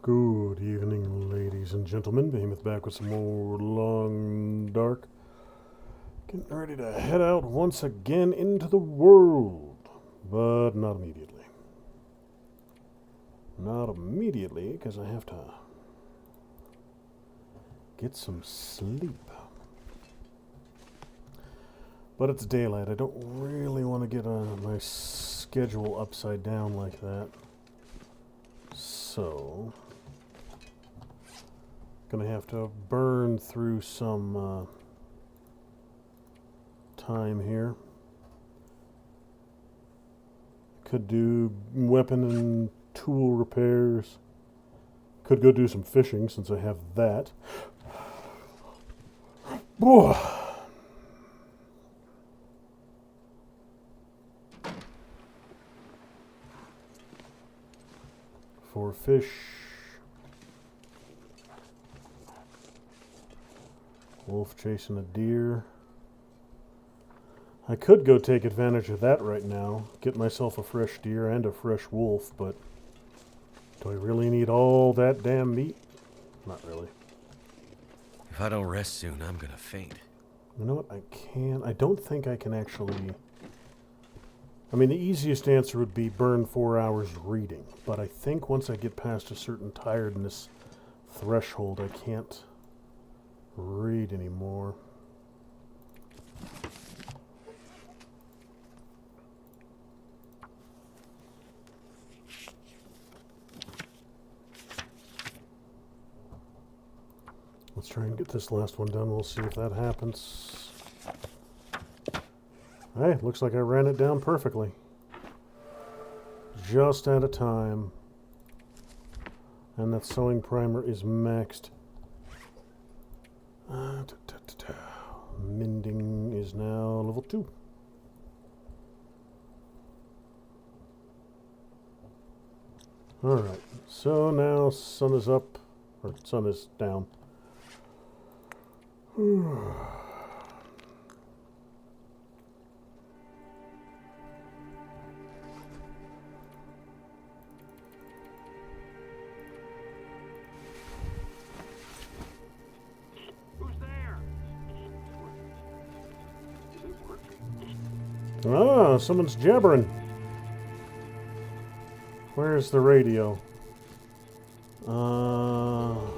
Good evening, ladies and gentlemen. Behemoth back with some more Long Dark. Getting ready to head out once again into the world, but not immediately. Not immediately, because I have to get some sleep. But it's daylight. I don't really want to get my schedule upside down like that. So, gonna have to burn through some time here. Could do weapon and tool repairs. Could go do some fishing since I have that. For fish. Wolf chasing a deer. I could go take advantage of that right now. Get myself a fresh deer and a fresh wolf, but do I really need all that damn meat? Not really. If I don't rest soon, I'm gonna faint. You know what? I don't think I can actually... I mean, the easiest answer would be burn 4 hours reading, but I think once I get past a certain tiredness threshold, I can't read anymore. Let's try and get this last one done. We'll see if that happens. Hey, looks like I ran it down perfectly. Just out of time. And that sewing primer is maxed. Mending is now level 2. Alright, so now sun is up, or sun is down. Ah, someone's jabbering. Where's the radio? Oh,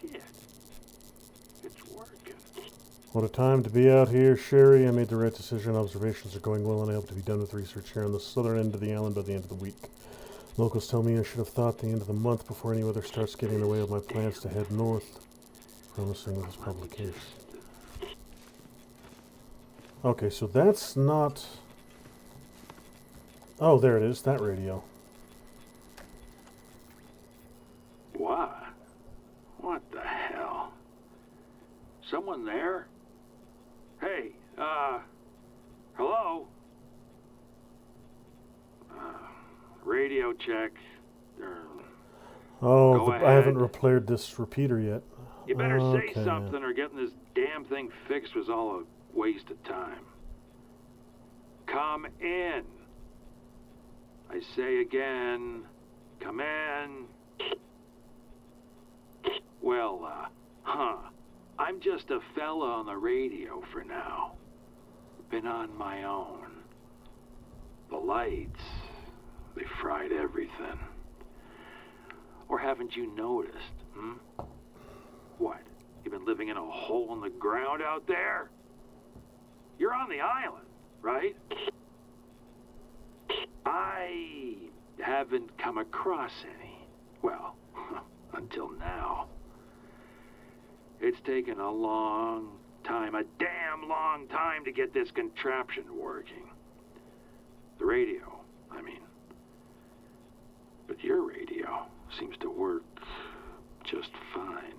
shit. It's working. What a time to be out here, Sherry. I made the right decision. Observations are going well, and I hope to be done with research here on the southern end of the island by the end of the week. Locals tell me I should have thought the end of the month before any weather starts getting in the way of my plans to head north. Promising with this publication. Okay, so that's not... Oh, there it is, that radio. What? What the hell? Someone there? Hey, hello? Radio check. Oh, Go I haven't ahead. repaired this repeater yet. You better say Okay. something or getting this damn thing fixed was all a waste of time. Come in. I say again, come in. Well, I'm just a fella on the radio for now. Been on my own. The lights, they fried everything. Or haven't you noticed, What? You been living in a hole in the ground out there? You're on the island, right? I haven't come across any. Well, until now. It's taken a long time, a damn long time to get this contraption working. The radio, I mean. But your radio seems to work just fine.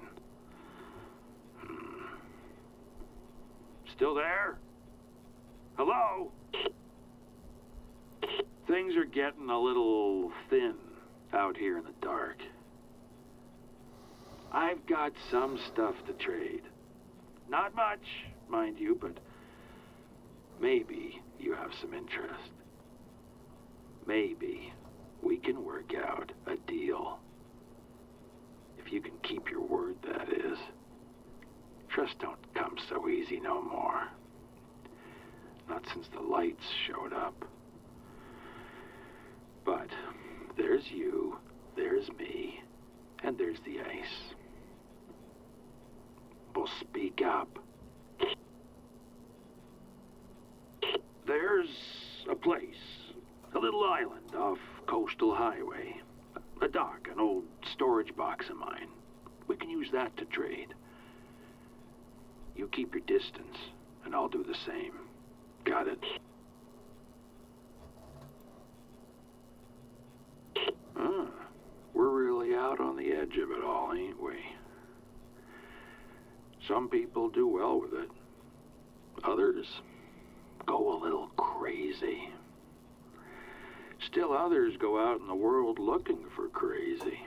Still there? Hello? Things are getting a little thin out here in the dark. I've got some stuff to trade. Not much, mind you, but maybe you have some interest. Maybe we can work out a deal. If you can keep your word, that is. Trust don't come so easy no more. Not since the lights showed up. But there's you, there's me, and there's the ice. We'll speak up. There's a place, a little island off Coastal Highway. A dock, an old storage box of mine. We can use that to trade. You keep your distance, and I'll do the same. Got it? We're really out on the edge of it all, ain't we? Some people do well with it. Others go a little crazy. Still others go out in the world looking for crazy.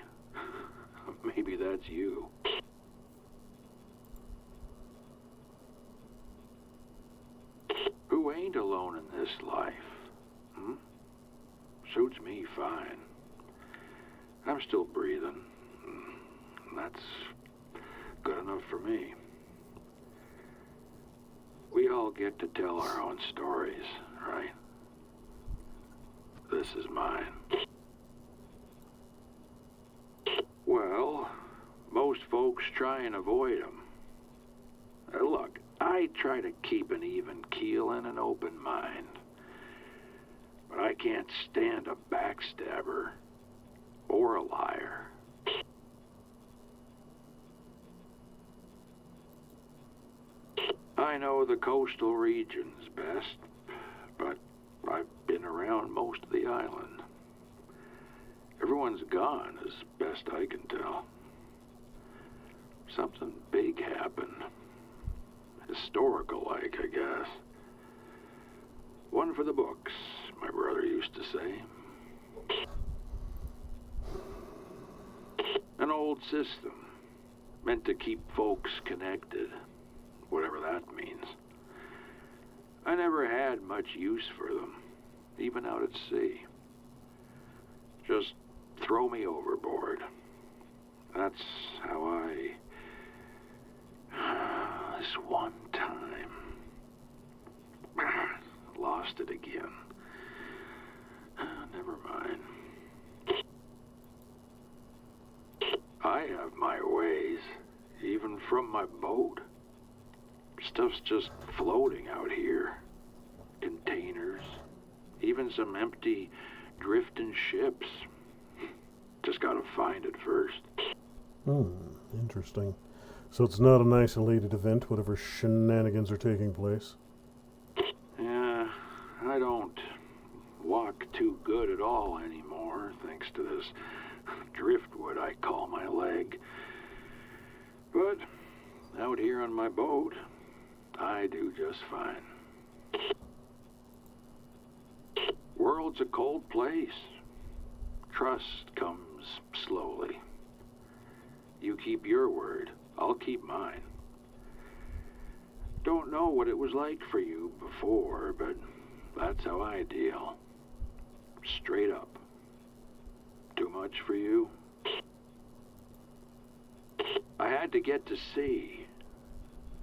Maybe that's you. Who ain't alone in this life? Suits me fine. I'm still breathing. That's good enough for me. We all get to tell our own stories, right? This is mine. Well, most folks try and avoid them. Look, I try to keep an even keel and an open mind. But I can't stand a backstabber or a liar. I know the coastal regions best, but I've been around most of the island. Everyone's gone, as best I can tell. Something big happened. Historical-like, I guess. One for the books, my brother used to say. An old system, meant to keep folks connected, whatever that means. I never had much use for them, even out at sea. Just throw me overboard. That's how I... This one time... Lost it again. Never mind. I have my ways, even from my boat. Stuff's just floating out here. Containers, even some empty, drifting ships. Just gotta find it first. Interesting. So it's not an isolated event, whatever shenanigans are taking place? Yeah, I don't walk too good at all anymore, thanks to this driftwood I call my leg. But out here on my boat, I do just fine. World's a cold place. Trust comes slowly. You keep your word, I'll keep mine. Don't know what it was like for you before, but that's how I deal. Straight up. Too much for you? I had to get to sea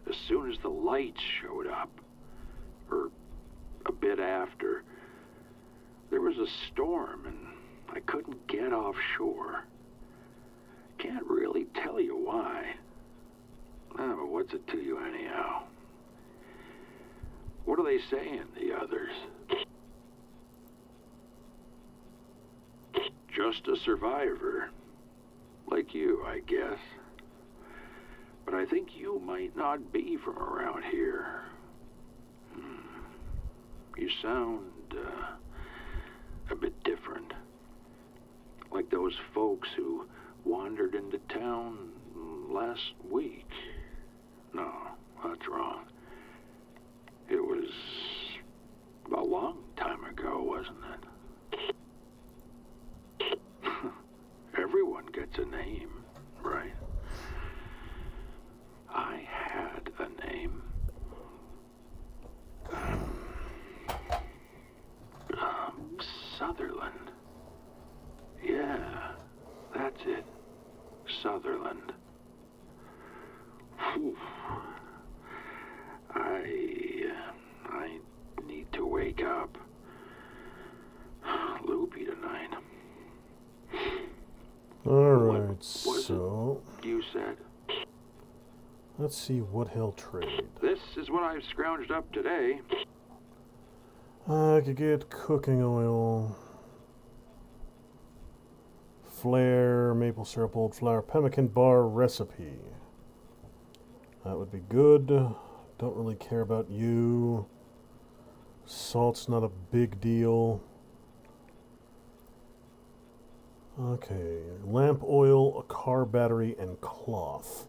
as soon as the lights showed up, or a bit after. There was a storm and I couldn't get offshore. Can't really tell you why. But what's it to you anyhow? What are they saying, the others? Just a survivor. Like you, I guess. But I think you might not be from around here. You sound, a bit different. Like those folks who wandered into town last week. No, that's wrong. It was a long time ago, wasn't it? Everyone gets a name, right? Sutherland. Yeah, that's it. Sutherland. Whew. I need to wake up. Loopy tonight. Alright, What so you said? let's see what he'll trade. This is what I've scrounged up today. I could get cooking oil, flare, maple syrup, old flour, pemmican bar recipe. That would be good. Don't really care about you. Salt's not a big deal. Okay, lamp oil, a car battery, and cloth.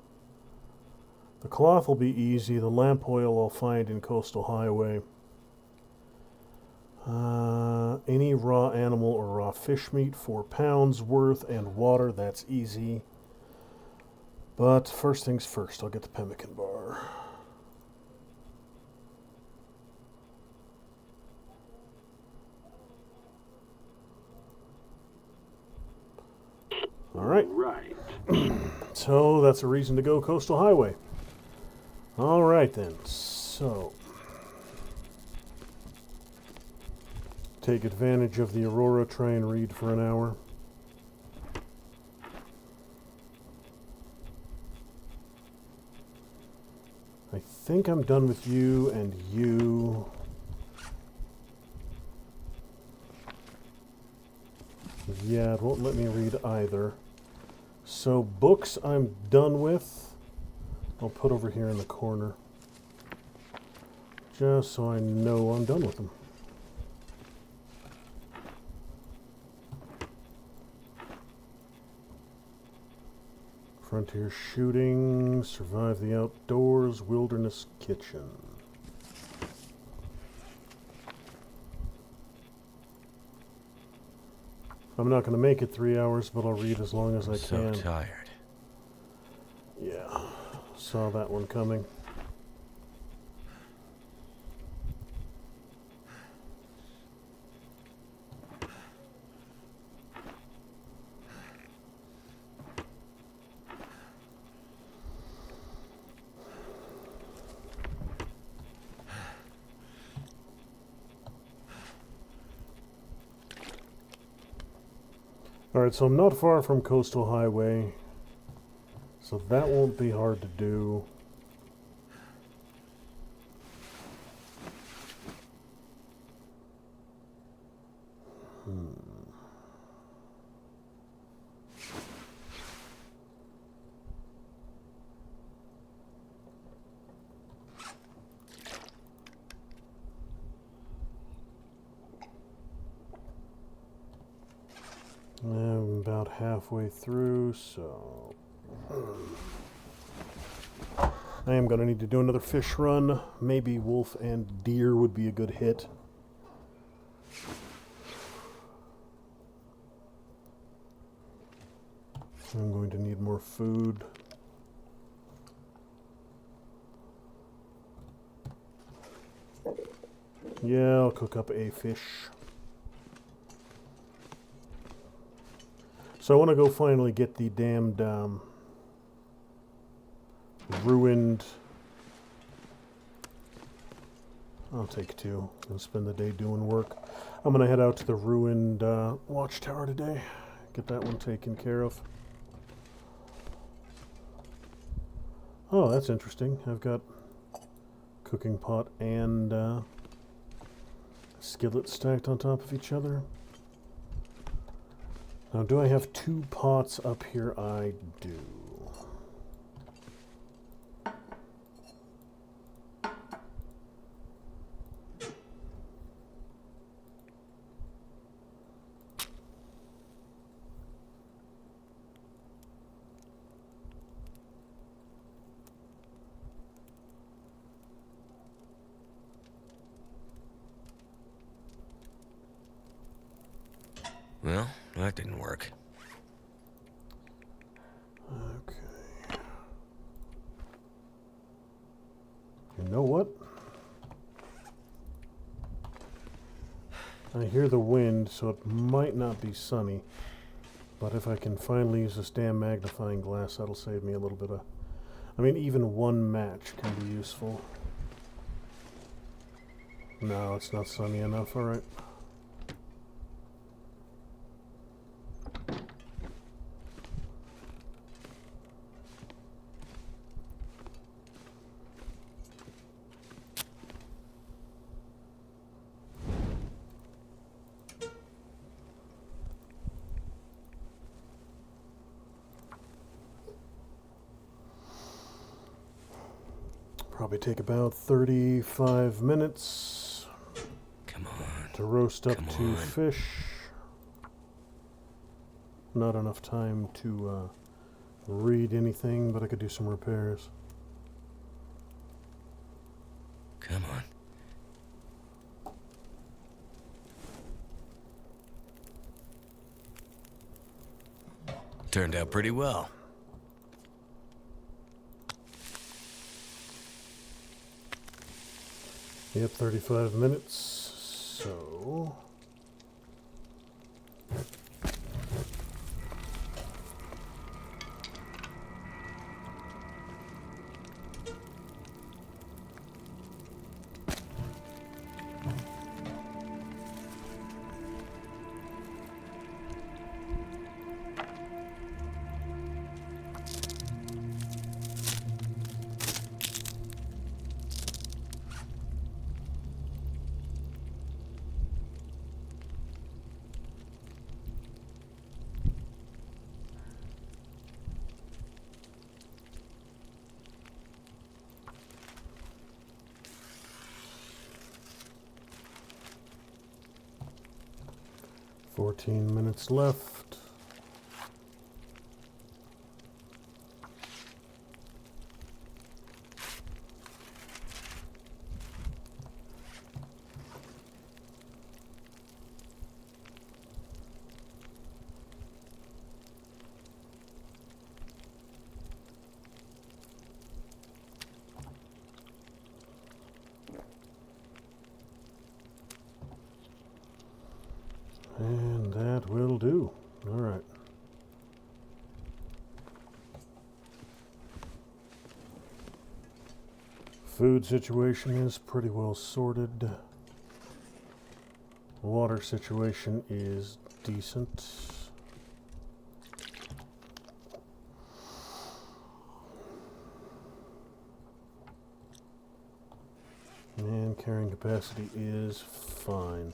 The cloth will be easy. The lamp oil I'll find in Coastal Highway. Any raw animal or raw fish meat, 4 pounds worth, and water, that's easy. But first things first, I'll get the pemmican bar. Alright. Right. So that's a reason to go Coastal Highway. Alright then, so take advantage of the Aurora, try and read for an hour. I think I'm done with you and you. Yeah, it won't let me read either. So books I'm done with. I'll put over here in the corner. Just so I know I'm done with them. Frontier shooting, survive the outdoors, wilderness kitchen. I'm not going to make it 3 hours, but I'll read as long as I can. So tired. Yeah, saw that one coming. Alright, so I'm not far from Coastal Highway, so that won't be hard to do. I'm about halfway through, so I am going to need to do another fish run. Maybe wolf and deer would be a good hit. I'm going to need more food. Yeah, I'll cook up a fish. So I want to go finally get the damned ruined... I'll take 2 and spend the day doing work. I'm going to head out to the ruined watchtower today. Get that one taken care of. Oh, that's interesting. I've got cooking pot and skillet stacked on top of each other. Now, do I have 2 pots up here? I do. Well, that didn't work. Okay. You know what? I hear the wind, so it might not be sunny. But if I can finally use this damn magnifying glass, that'll save me a little bit of... I mean, even one match can be useful. No, it's not sunny enough, alright. Probably take about 35 minutes Come on. to roast up Come 2 on. fish. Not enough time to read anything, but I could do some repairs. Come on. Turned out pretty well. Yep, 35 minutes. So... $14 minutes left. And that will do. All right. Food situation is pretty well sorted. Water situation is decent. And carrying capacity is fine.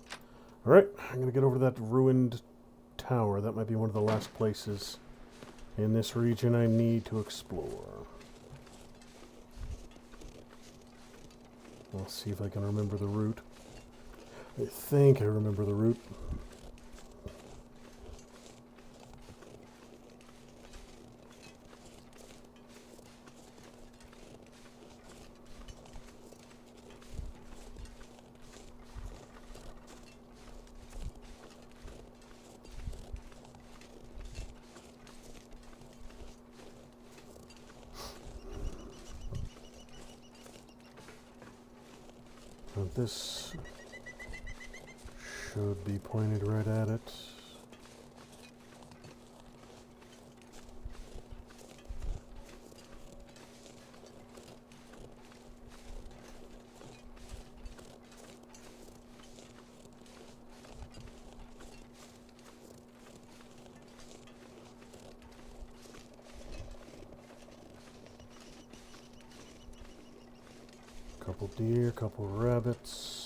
Alright, I'm going to get over to that ruined tower. That might be one of the last places in this region I need to explore. Let's see if I can remember the route. I think I remember the route. Now this should be pointed right at it. Couple deer, couple rabbits.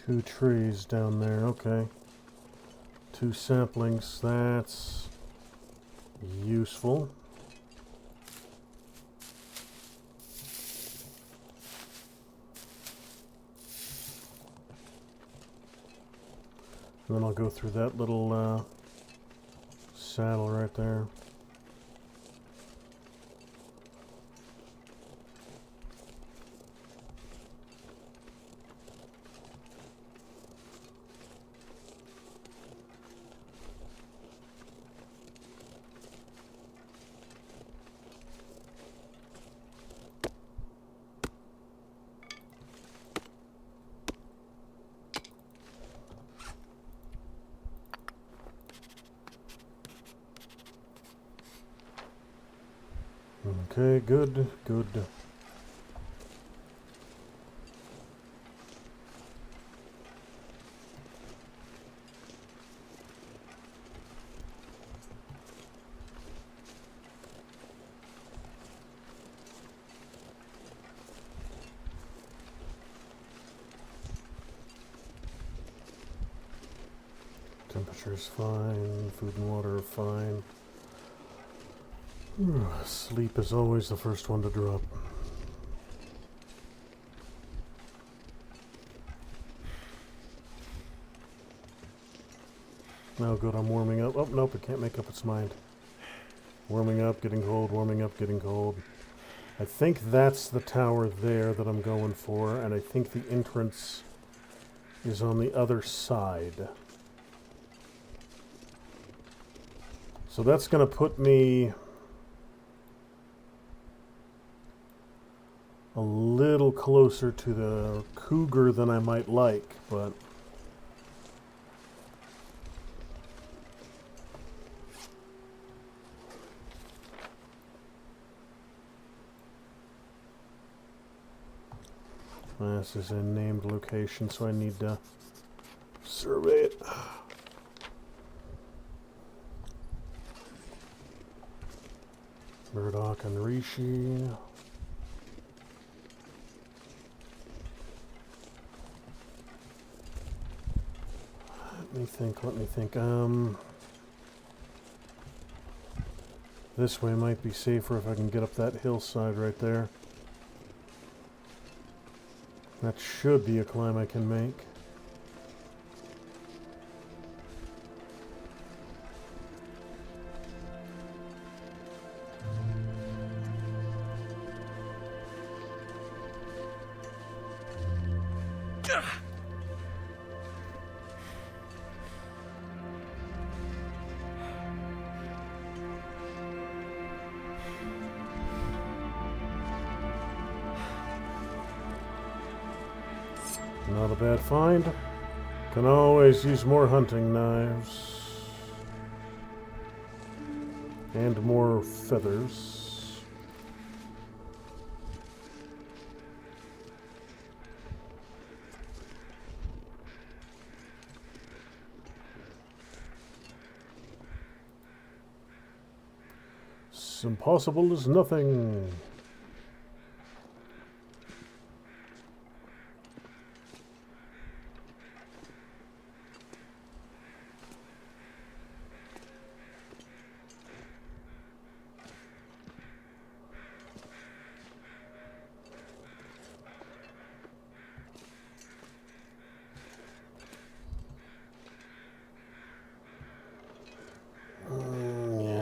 Two trees down there, okay. 2 saplings, that's useful. And then I'll go through that little saddle right there. Okay, good, good. Temperature's fine, food and water are fine. Sleep is always the first one to drop. Oh good, I'm warming up. Oh nope, it can't make up its mind. Warming up, getting cold, warming up, getting cold. I think that's the tower there that I'm going for, and I think the entrance is on the other side. So that's going to put me a little closer to the cougar than I might like, but this is a named location, so I need to survey it. Murdoch and Rishi. Let me think. This way might be safer if I can get up that hillside right there. That should be a climb I can make. Not a bad find. Can always use more hunting knives. And more feathers. It's impossible as nothing.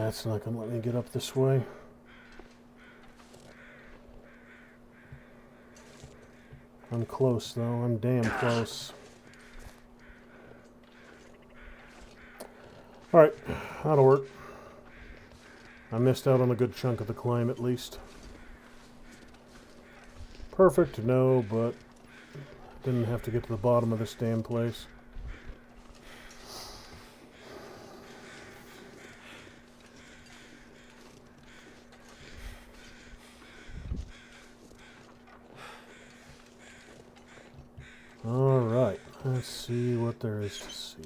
It's not going to let me get up this way. I'm close, though. I'm damn close. Alright, that'll work. I missed out on a good chunk of the climb, at least. Perfect? No, but didn't have to get to the bottom of this damn place. Alright, let's see what there is to see.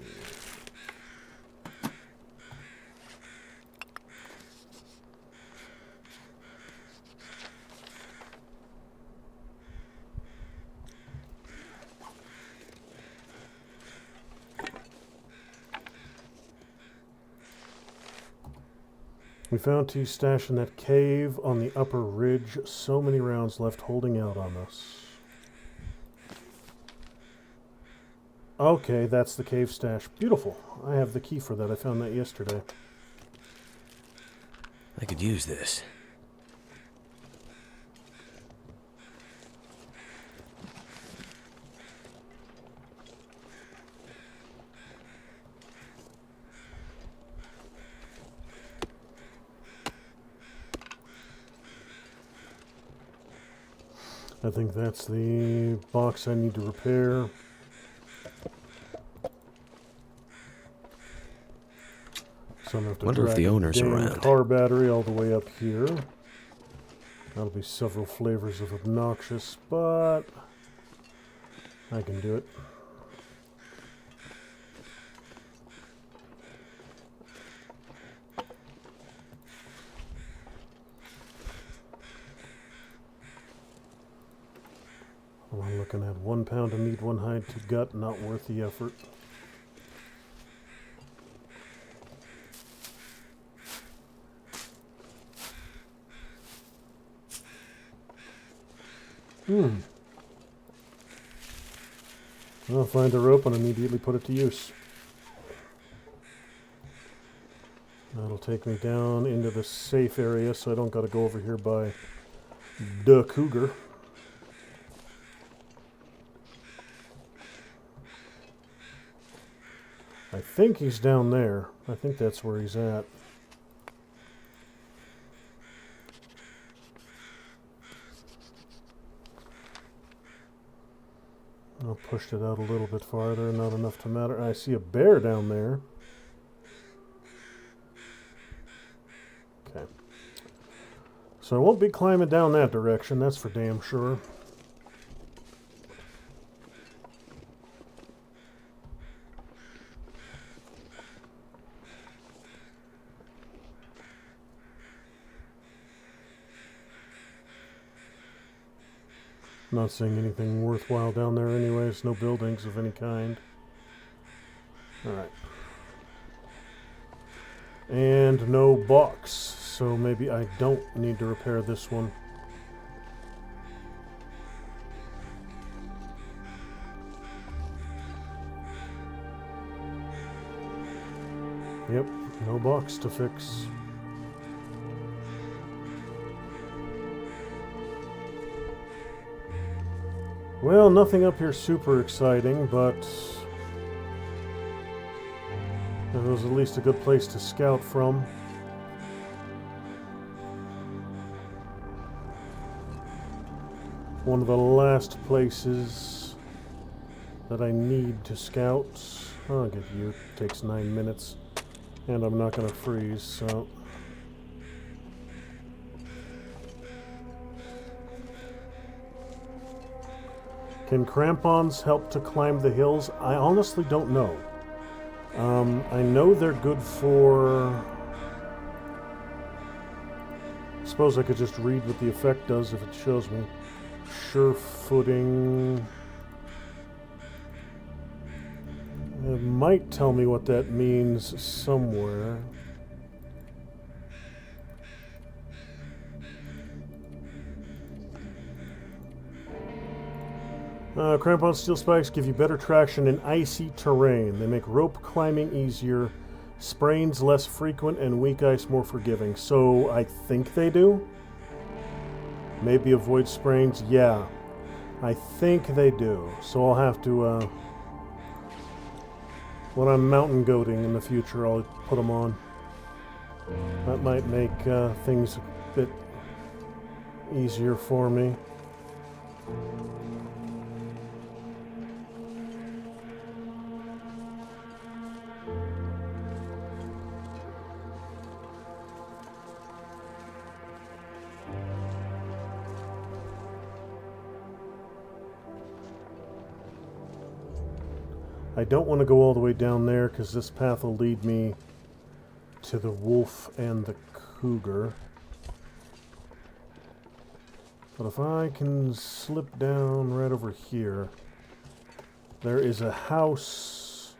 We found two stashed in that cave on the upper ridge. So many rounds left holding out on us. Okay, that's the cave stash. Beautiful. I have the key for that. I found that yesterday. I could use this. I think that's the box I need to repair. So I'm going to have to Wonder if drag the a owner's dang around. car battery all the way up here. That'll be several flavors of obnoxious, but I can do it. I'm looking at 1 pound of meat, 1 hide, 2 gut, not worth the effort. I'll find a rope and immediately put it to use. That'll take me down into the safe area so I don't gotta go over here by the cougar. I think he's down there. I think that's where he's at. I pushed it out a little bit farther, not enough to matter. I see a bear down there. Okay. So I won't be climbing down that direction, that's for damn sure. Not seeing anything worthwhile down there anyways. No buildings of any kind. Alright. And no box. So maybe I don't need to repair this one. Yep, no box to fix. Well, nothing up here super exciting, but it was at least a good place to scout from. One of the last places that I need to scout. I'll get you. It takes 9 minutes, and I'm not going to freeze, so... Can crampons help to climb the hills? I honestly don't know. I know they're good for... I suppose I could just read what the effect does if it shows me. Sure footing... It might tell me what that means somewhere. Crampon steel spikes give you better traction in icy terrain. They make rope climbing easier, sprains less frequent, and weak ice more forgiving. So I think they do. Maybe avoid sprains. Yeah, I think they do. So I'll have to, when I'm mountain goating in the future, I'll put them on. That might make things a bit easier for me. I don't want to go all the way down there because this path will lead me to the wolf and the cougar. But if I can slip down right over here, there is a house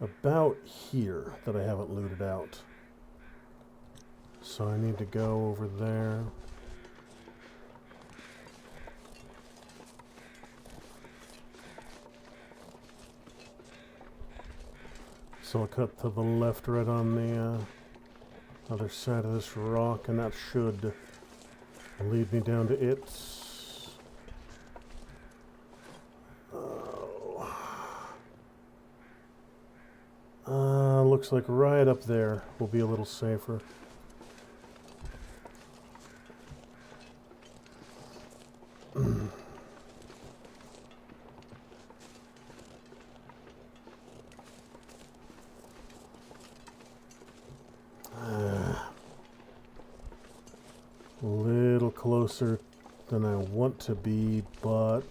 about here that I haven't looted out. So I need to go over there. So I'll cut to the left right on the other side of this rock, and that should lead me down to it. Looks like right up there will be a little safer. A little closer than I want to be, but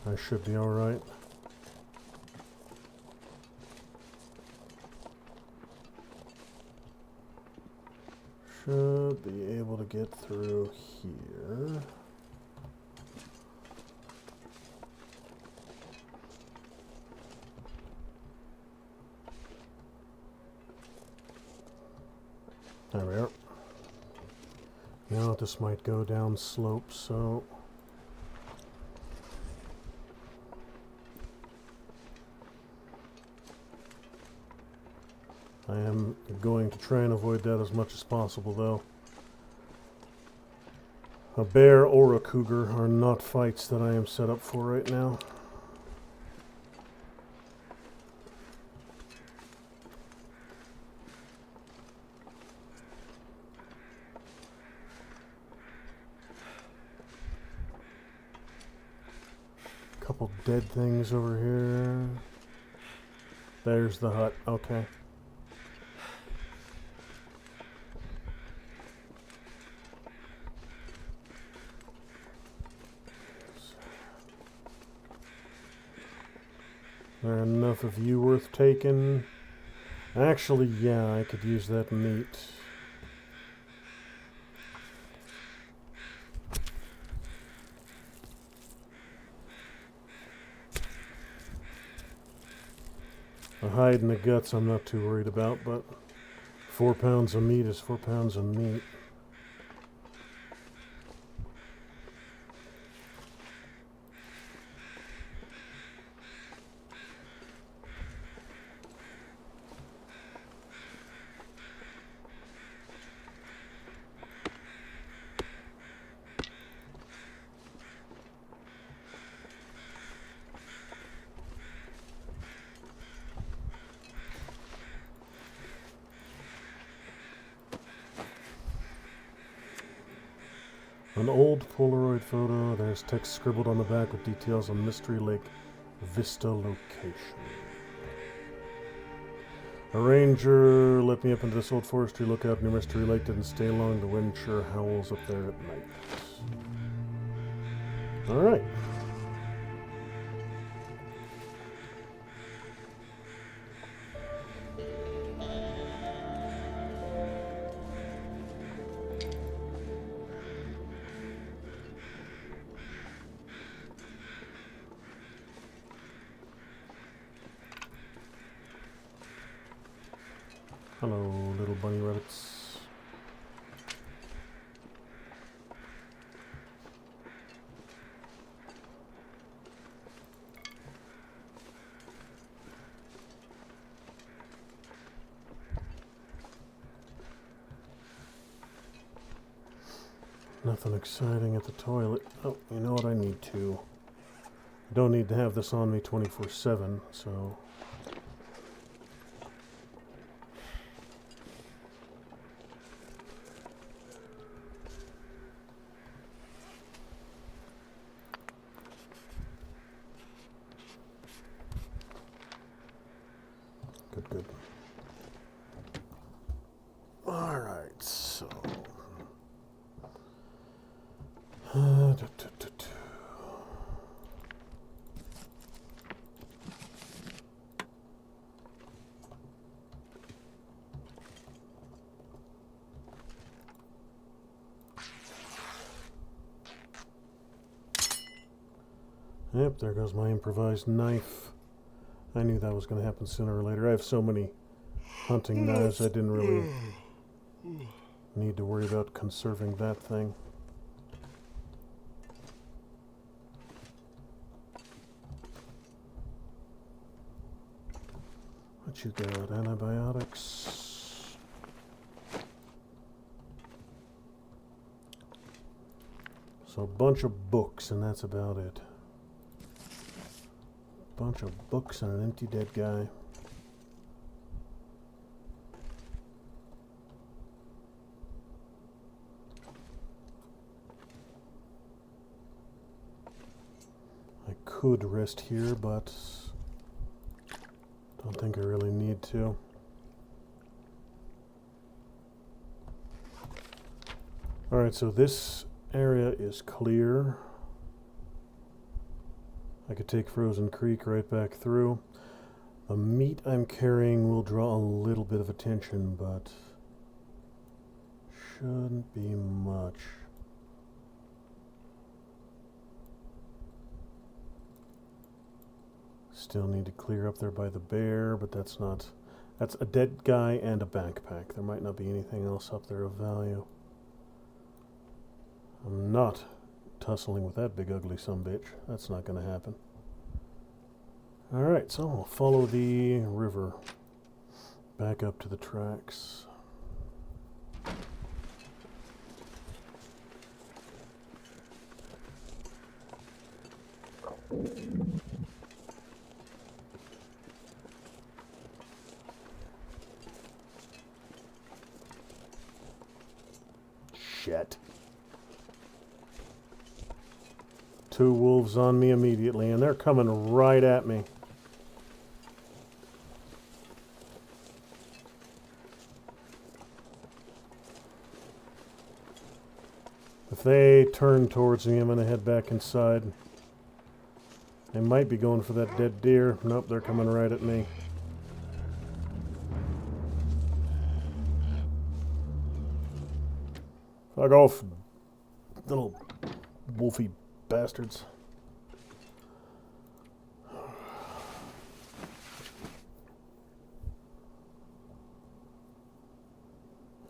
I should be alright. Should be able to get through here. There we are. You know, this might go down slope, so I am going to try and avoid that as much as possible, though. A bear or a cougar are not fights that I am set up for right now. Couple dead things over here. There's the hut. Okay. There enough of you worth taking? Actually, yeah, I could use that meat. The hide and the guts I'm not too worried about, but 4 pounds of meat is 4 pounds of meat. An old Polaroid photo. There's text scribbled on the back with details on Mystery Lake Vista location. A ranger let me up into this old forestry lookout near Mystery Lake. Didn't stay long. The wind sure howls up there at night. Alright. Hello, little bunny rabbits. Nothing exciting at the toilet. Oh, you know what? I need to. I don't need to have this on me 24/7, so... Good. Alright, so... Yep, there goes my improvised knife. I knew that was going to happen sooner or later. I have so many hunting knives, I didn't really Need to worry about conserving that thing. What you got? Antibiotics. So a bunch of books, and that's about it. Bunch of books and an empty dead guy. I could rest here, but don't think I really need to. Alright, so this area is clear. I could take Frozen Creek right back through. The meat I'm carrying will draw a little bit of attention, but shouldn't be much. Still need to clear up there by the bear, but that's a dead guy and a backpack. There might not be anything else up there of value. I'm not tussling with that big ugly sumbitch. That's not going to happen. Alright, so I'll follow the river back up to the tracks. Shit. Two wolves on me immediately, and they're coming right at me. If they turn towards me, I'm going to head back inside. They might be going for that dead deer. Nope, they're coming right at me. Fuck off, little wolfy bastards.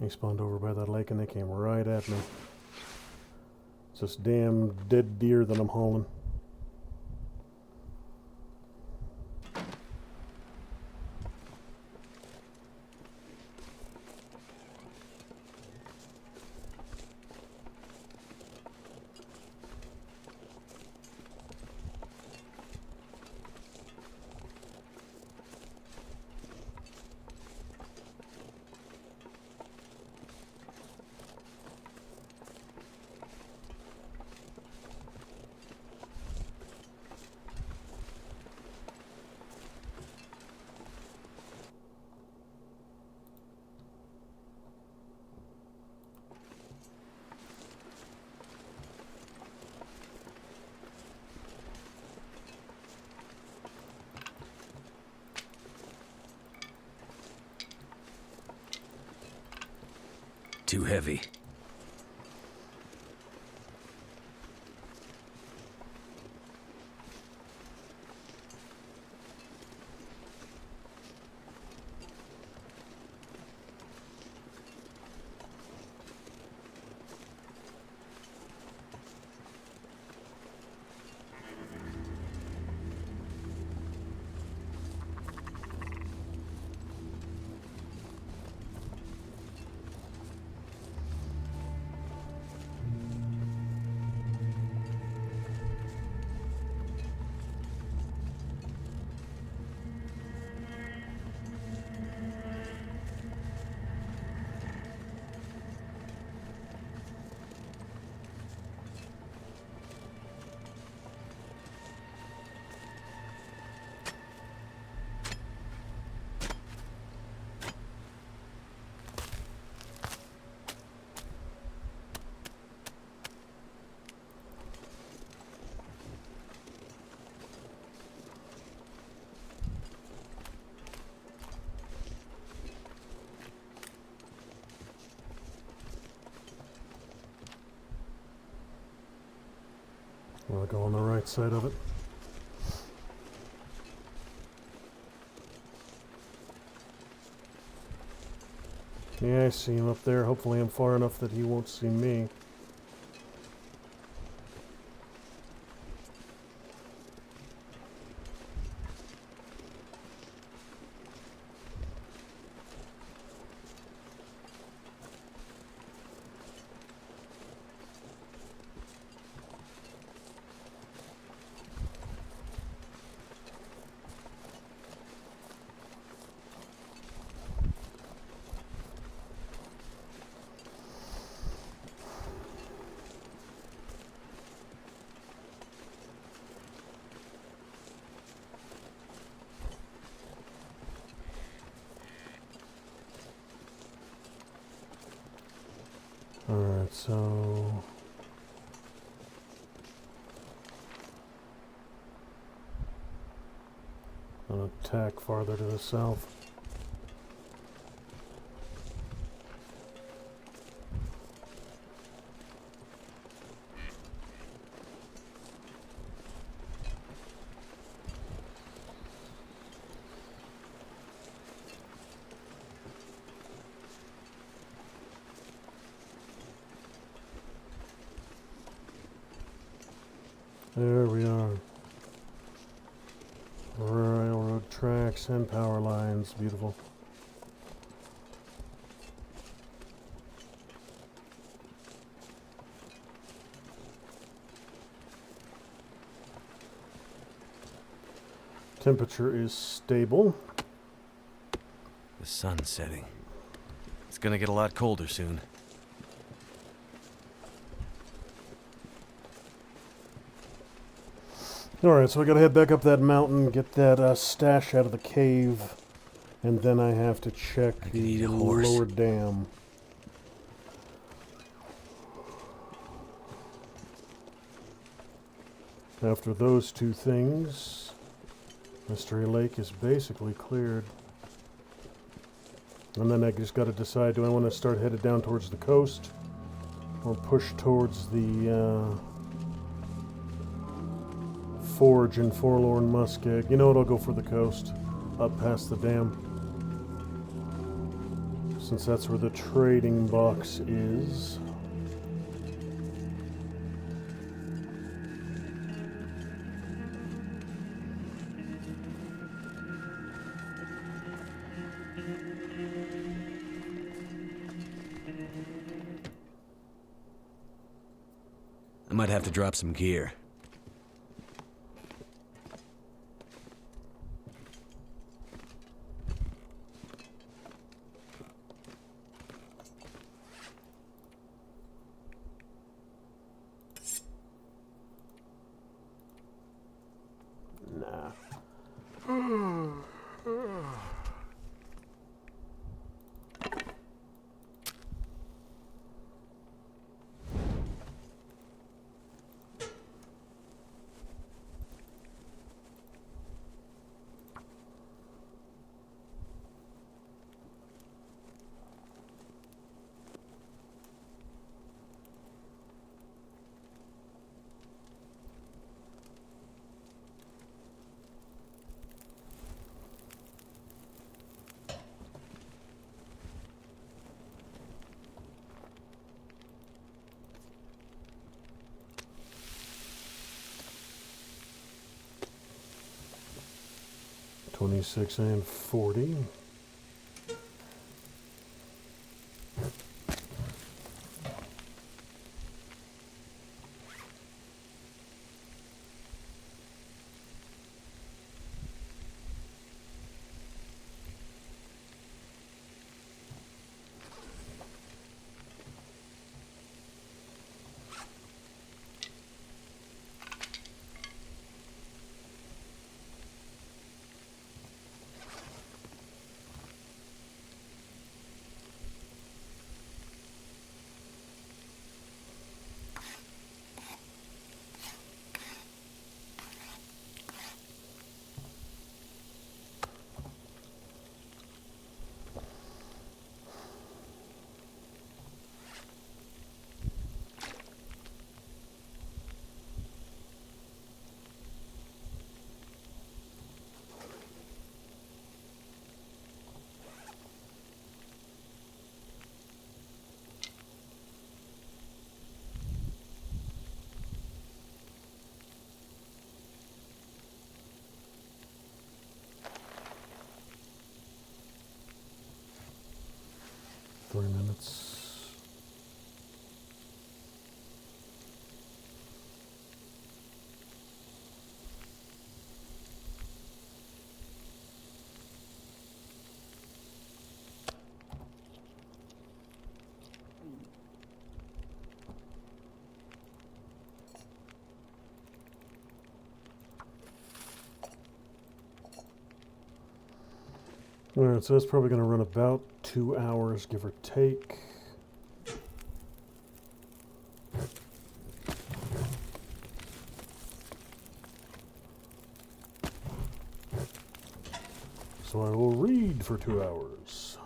He spawned over by that lake and they came right at me. It's this damn dead deer that I'm hauling. Too heavy. I'll go on the right side of it. Yeah, I see him up there. Hopefully I'm far enough that he won't see me. Alright, so... I'll attack farther to the south. There we are. Railroad tracks and power lines. Beautiful. Temperature is stable. The sun's setting. It's gonna get a lot colder soon. Alright, so I gotta head back up that mountain, get that stash out of the cave, and then I have to check the lower dam. After those two things, Mystery Lake is basically cleared. And then I just gotta decide, do I want to start headed down towards the coast, or push towards the Forge and Forlorn Muskeg. You know what, I'll go for the coast, up past the dam. Since that's where the trading box is. I might have to drop some gear. $26 and $40. 3 minutes. Alright, so that's probably going to run about 2 hours, give or take. So I will read for 2 hours.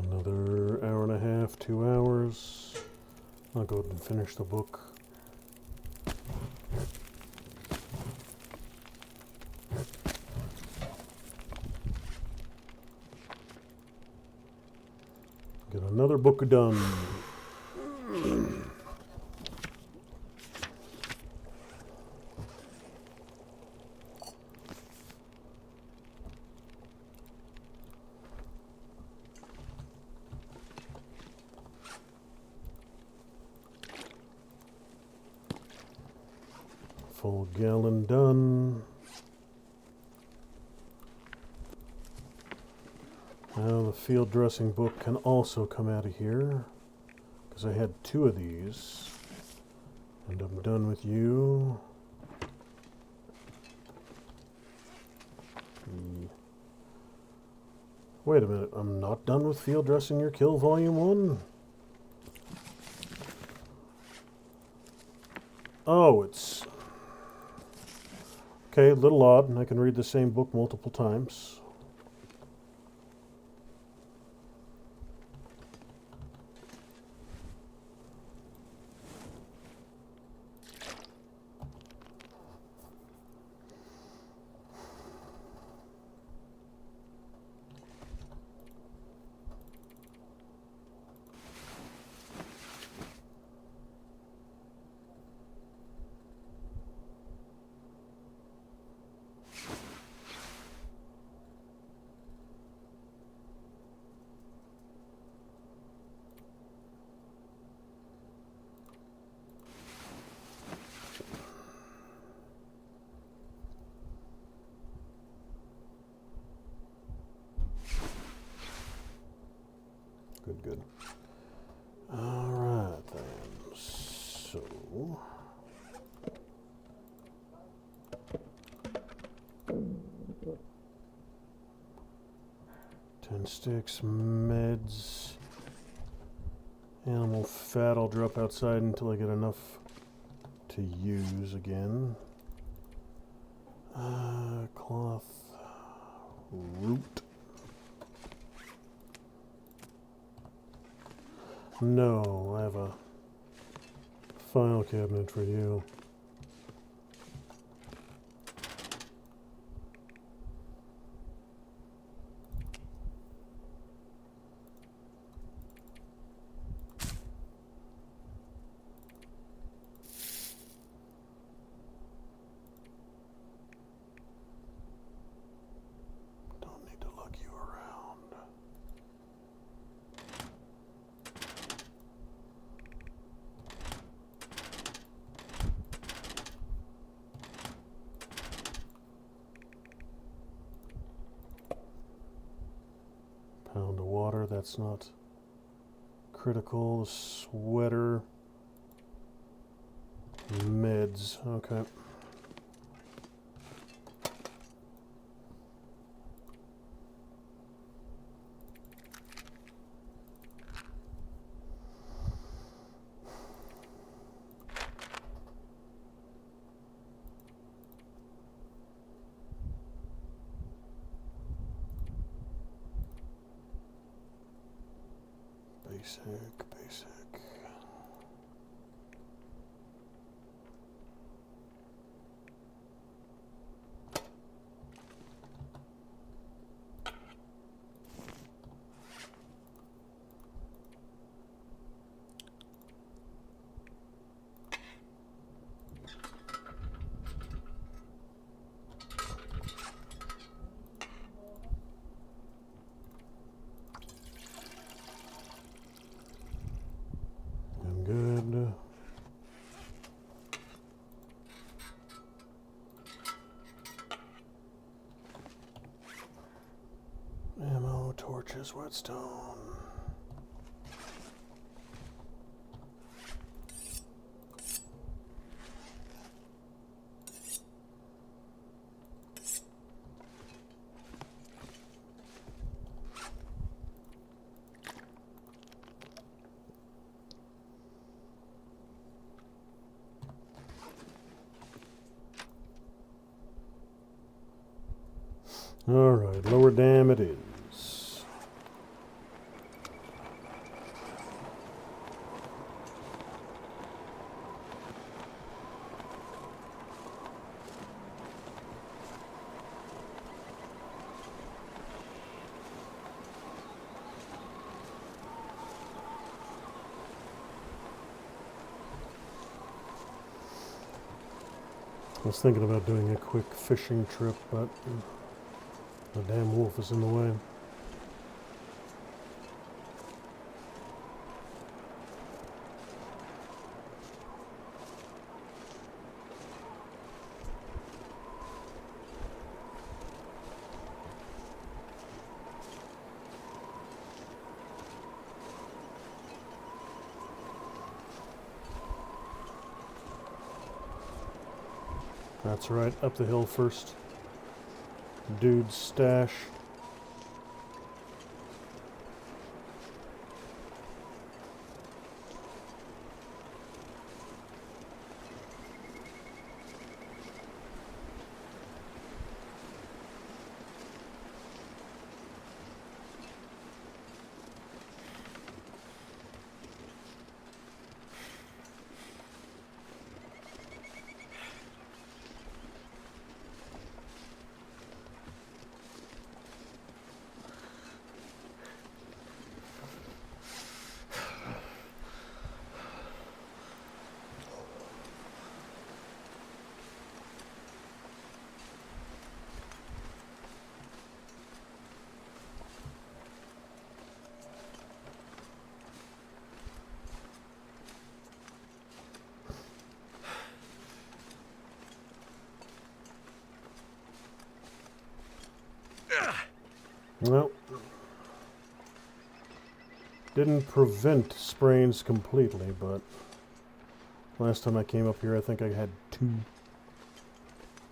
Another hour and a half, 2 hours. I'll go ahead and finish the book. Get another book done. Full gallon done. Now the field dressing book can also come out of here, because I had 2 of these. And I'm done with you. Wait a minute, I'm not done with field dressing your kill volume 1? Oh, it's... Okay, a little odd, and I can read the same book multiple times. Good. Alright then, so... 10 sticks, meds, animal fat I'll drop outside until I get enough to use again. Cloth, root. No, I have a file cabinet for you. Don't need to lug you around. Pound of water, that's not critical. Sweater. Meds, okay. Basic. I'm good. Ammo, torches, whetstone. Alright, lower dam it is. I was thinking about doing a quick fishing trip, but the damn wolf is in the way. That's right, up the hill first. Dude's stash. Well, didn't prevent sprains completely, but last time I came up here I think I had 2.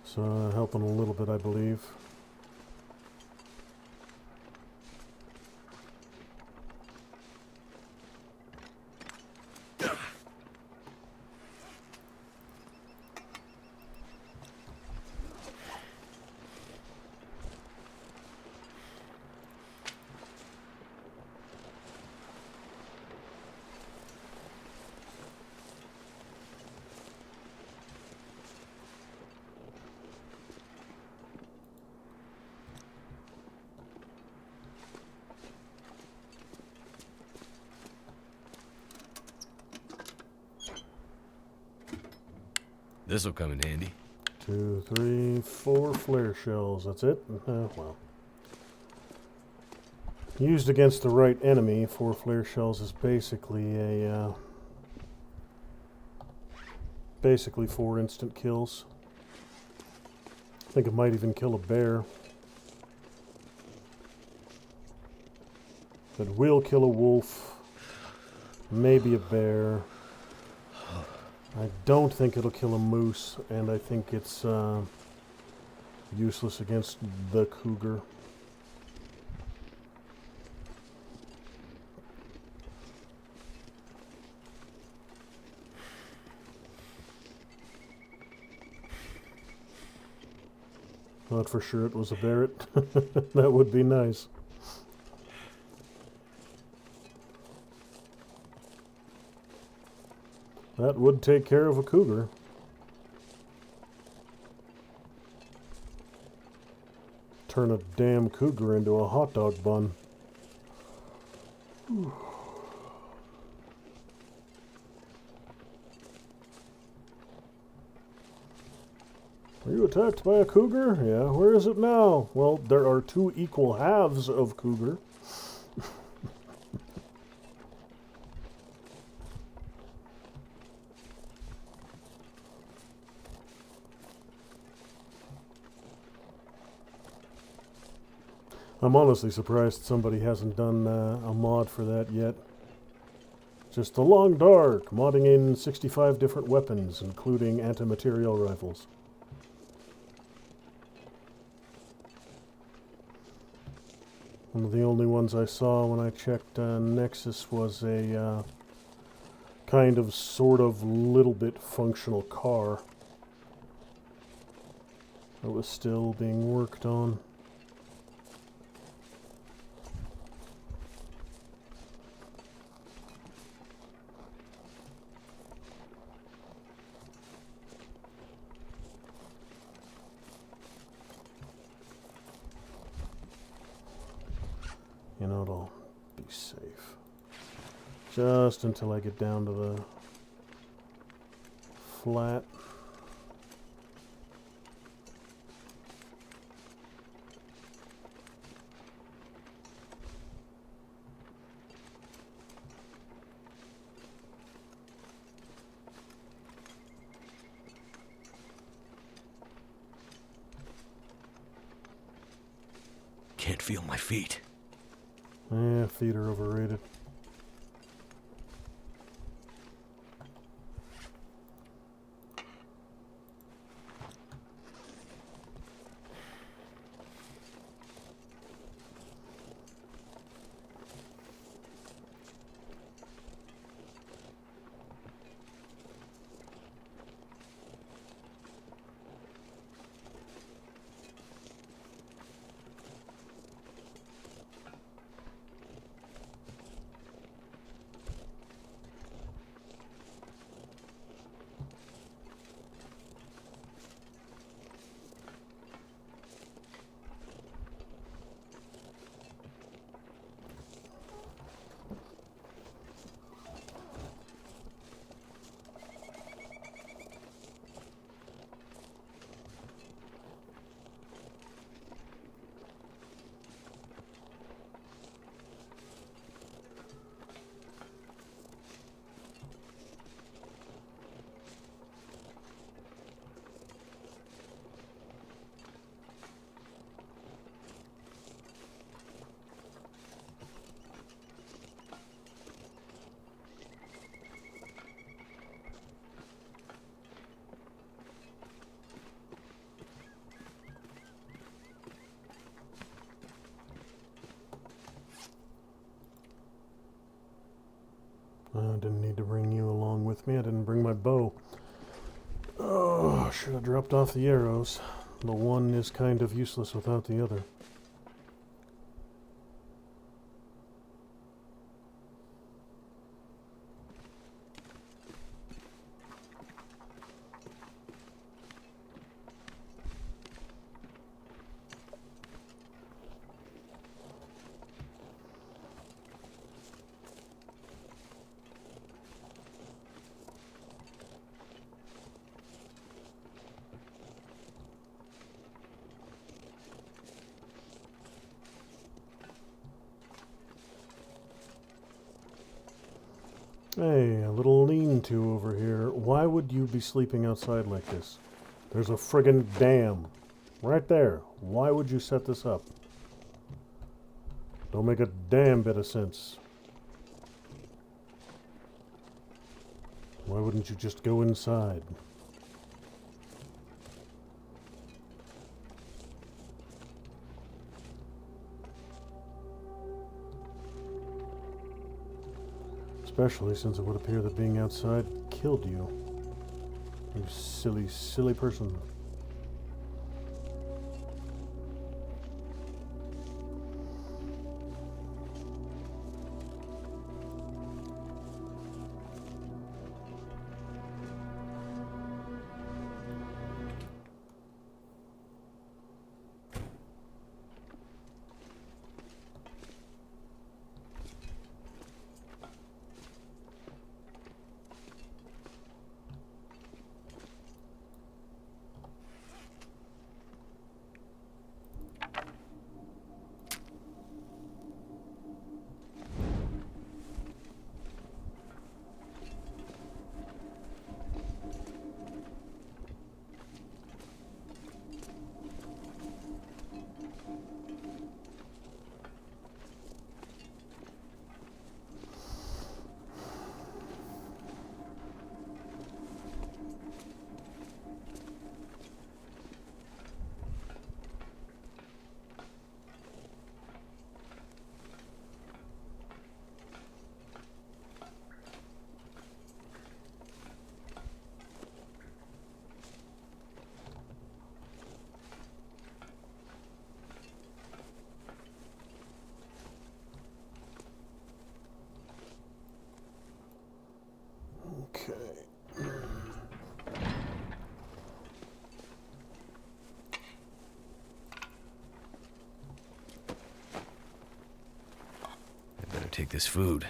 So helping a little bit, I believe. This'll come in handy. 2, 3, 4 flare shells. That's it? Well. Used against the right enemy, 4 flare shells is basically a... basically 4 instant kills. I think it might even kill a bear. It will kill a wolf. Maybe a bear. I don't think it'll kill a moose, and I think it's useless against the cougar. Thought for sure it was a Barrett. That would be nice. That would take care of a cougar. Turn a damn cougar into a hot dog bun. Whew. Are you attacked by a cougar? Yeah, where is it now? Well, there are two equal halves of cougar. I'm honestly surprised somebody hasn't done a mod for that yet. Just the long dark, modding in 65 different weapons, including anti-material rifles. One of the only ones I saw when I checked Nexus was a kind of, sort of, little bit functional car that was still being worked on. You know, it'll be safe. Just until I get down to the flat. Can't feel my feet. Yeah, feet are overrated. I didn't need to bring you along with me. I didn't bring my bow. Oh, should have dropped off the arrows. The one is kind of useless without the other. Hey, a little lean-to over here. Why would you be sleeping outside like this? There's a friggin' dam right there. Why would you set this up? Don't make a damn bit of sense. Why wouldn't you just go inside? Especially since it would appear that being outside killed you. You silly, silly person. take this food.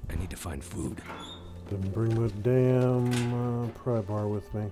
I need to find food. Didn't bring my damn pry bar with me.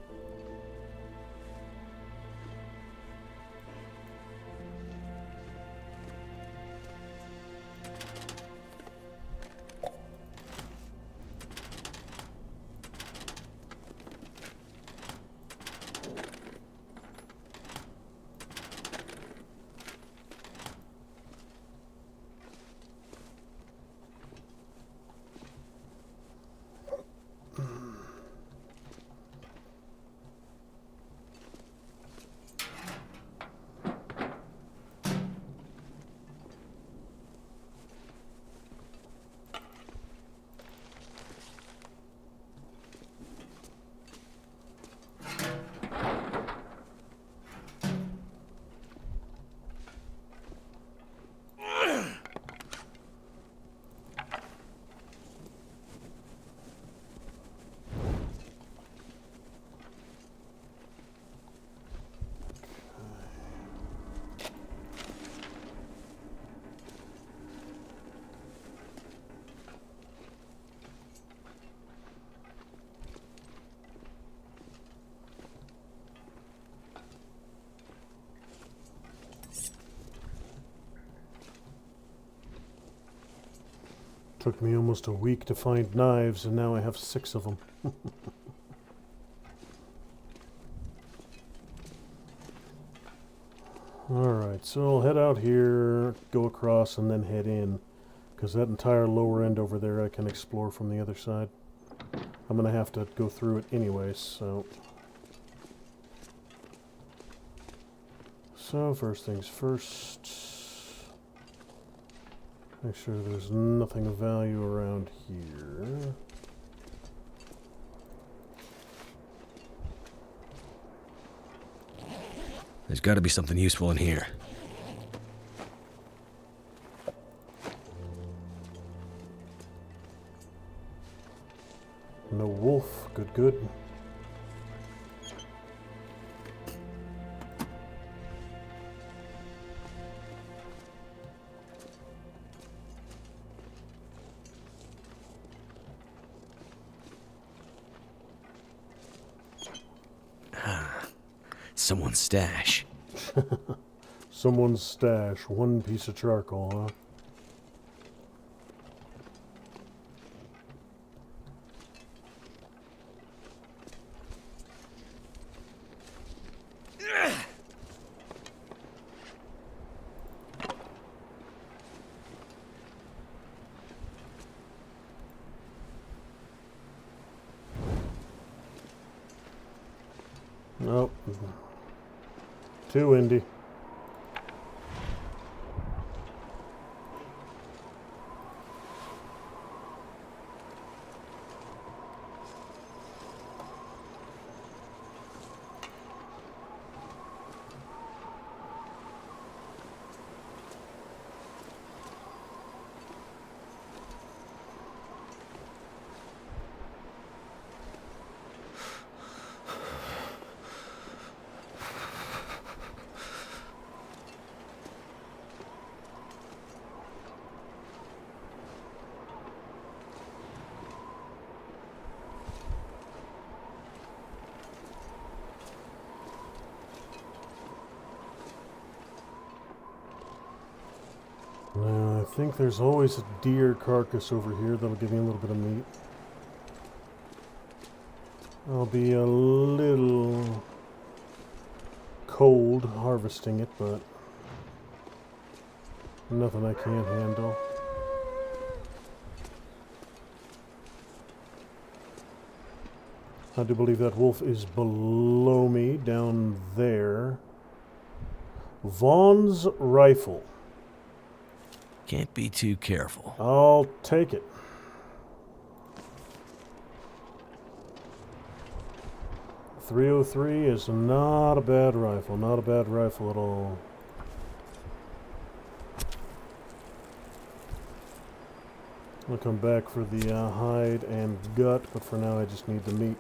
Took me almost a week to find knives, and now I have 6 of them. Alright, so I'll head out here, go across, and then head in. Because that entire lower end over there I can explore from the other side. I'm going to have to go through it anyways, so... So, first things first... Make sure there's nothing of value around here. There's got to be something useful in here. No wolf. Good, good. Someone's stash. Someone's stash. 1 piece of charcoal, huh? Nope. Too windy. I think there's always a deer carcass over here that'll give me a little bit of meat. I'll be a little cold harvesting it, but nothing I can't handle. I do believe that wolf is below me down there. Vaughn's rifle. Can't be too careful. I'll take it. 303 is not a bad rifle. Not a bad rifle at all. I'll come back for the hide and gut, but for now I just need the meat.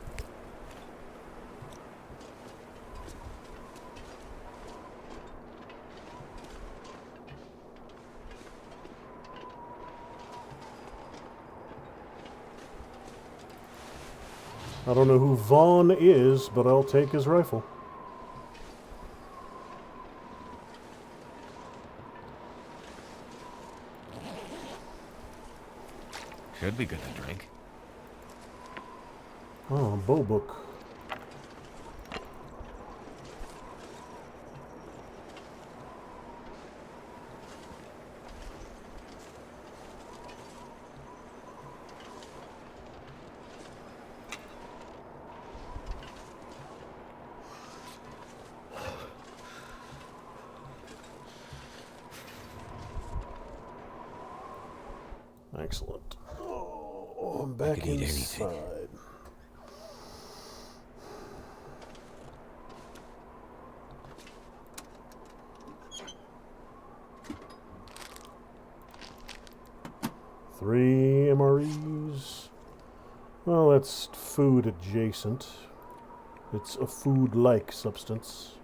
I don't know who Vaughn is, but I'll take his rifle. Should be good to drink. Oh, a bow book. Excellent. Oh, I'm back can eat inside. anything. Three MREs. Well, that's food adjacent. It's a food-like substance.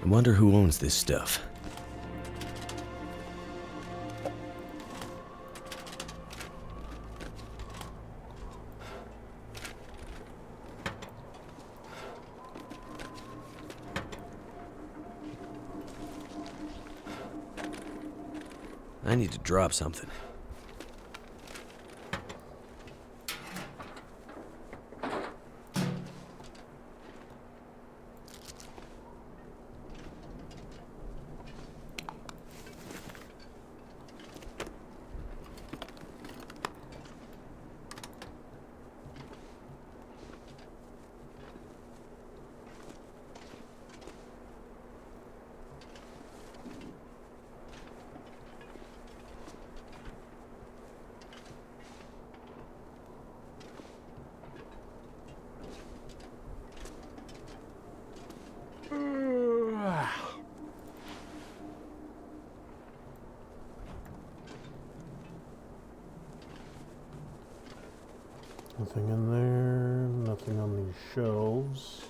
I wonder who owns this stuff. I need to drop something. Nothing in there, nothing on these shelves.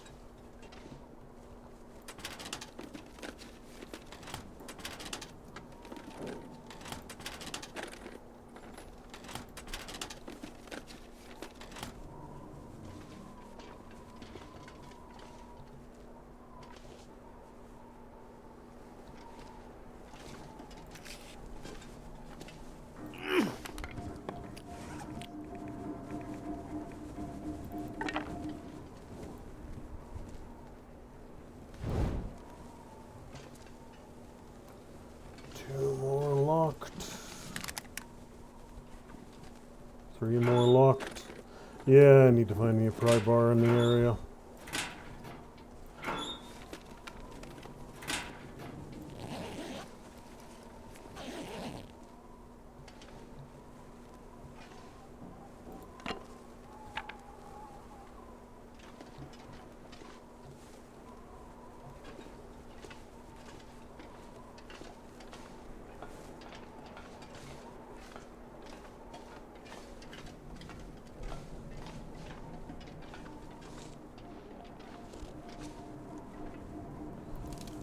Two more locked. Three more locked. Yeah, I need to find me a pry bar in the area.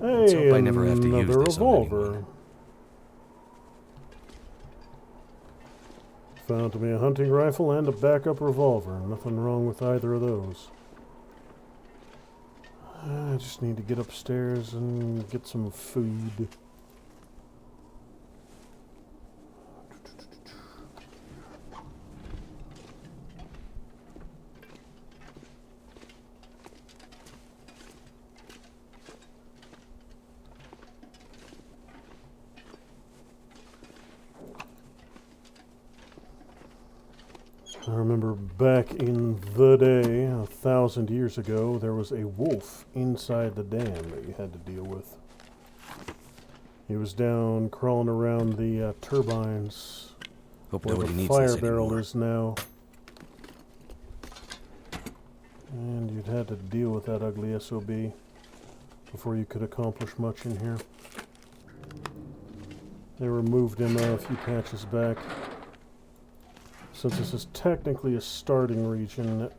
Let's Hey, hope I never have to use another this on revolver. anyone. Found me a hunting rifle and a backup revolver. Nothing wrong with either of those. I just need to get upstairs and get some food. I remember back in the day, 1,000 years ago, there was a wolf inside the dam that you had to deal with. He was down crawling around the turbines Hope where nobody the needs fire this barrel anymore. is now. And you'd had to deal with that ugly SOB before you could accomplish much in here. They removed him a few patches back. Since this is technically a starting region, it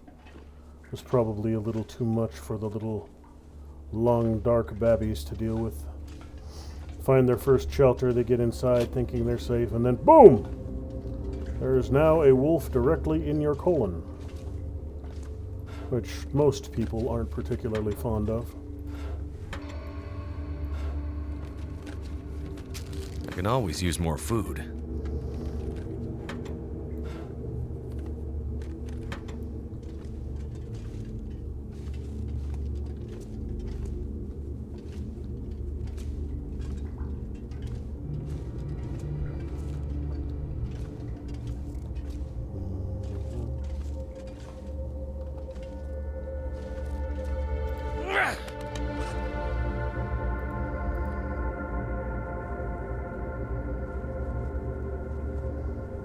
was probably a little too much for the little long dark babbies to deal with. Find their first shelter, they get inside thinking they're safe, and then boom! There is now a wolf directly in your colon, which most people aren't particularly fond of. I can always use more food.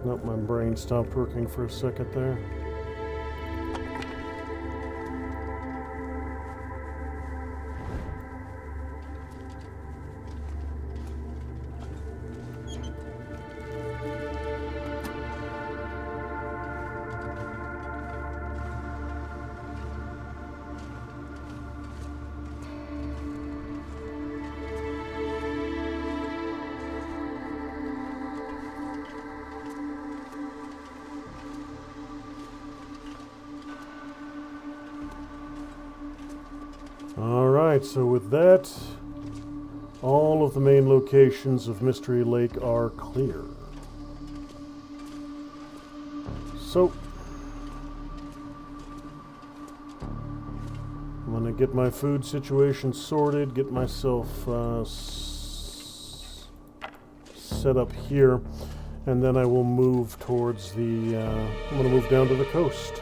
Nope, my brain stopped working for a second there. Alright, so with that, all of the main locations of Mystery Lake are clear. So, I'm gonna get my food situation sorted, get myself set up here, and then I will move towards the, I'm gonna move down to the coast.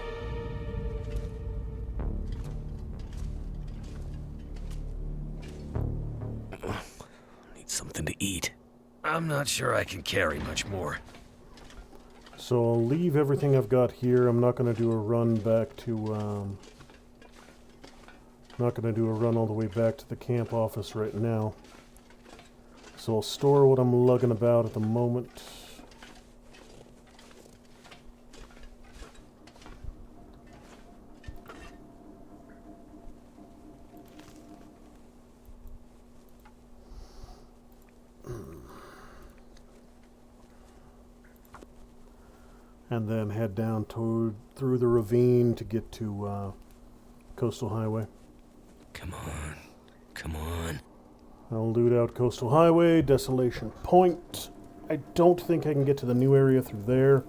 Something to eat. I'm not sure I can carry much more. So I'll leave everything I've got here. I'm not going to do a run back to, not going to do a run all the way back to the camp office right now. So I'll store what I'm lugging about at the moment. And then head down through the ravine to get to Coastal Highway. Come on. Come on. I'll loot out Coastal Highway, Desolation Point. I don't think I can get to the new area through there.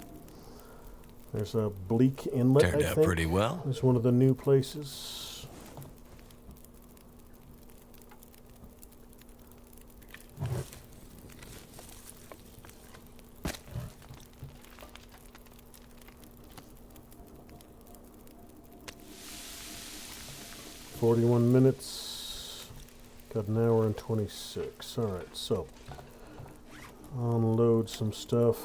There's a Bleak Inlet, Turned I out think. pretty well. It's one of the new places. "41 minutes. Got an hour and 26. Alright, so unload some stuff.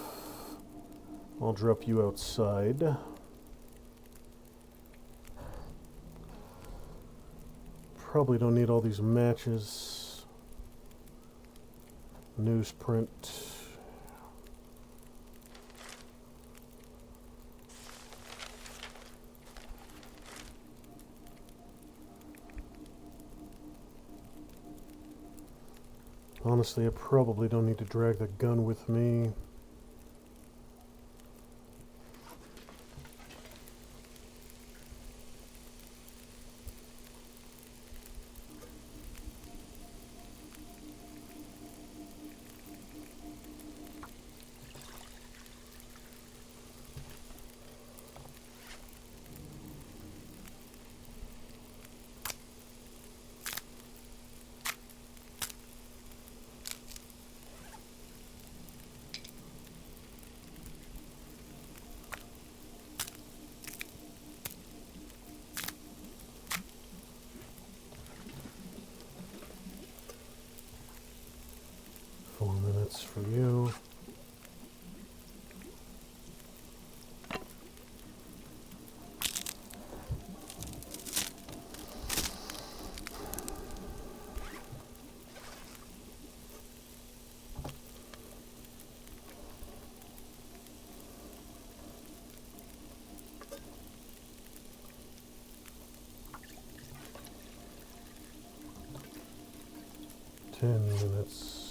I'll drop you outside. Probably don't need all these matches. Newsprint. Honestly, I probably don't need to drag the gun with me. That's for you. Minutes.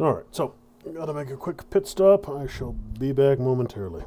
Alright, so gotta make a quick pit stop. I shall be back momentarily.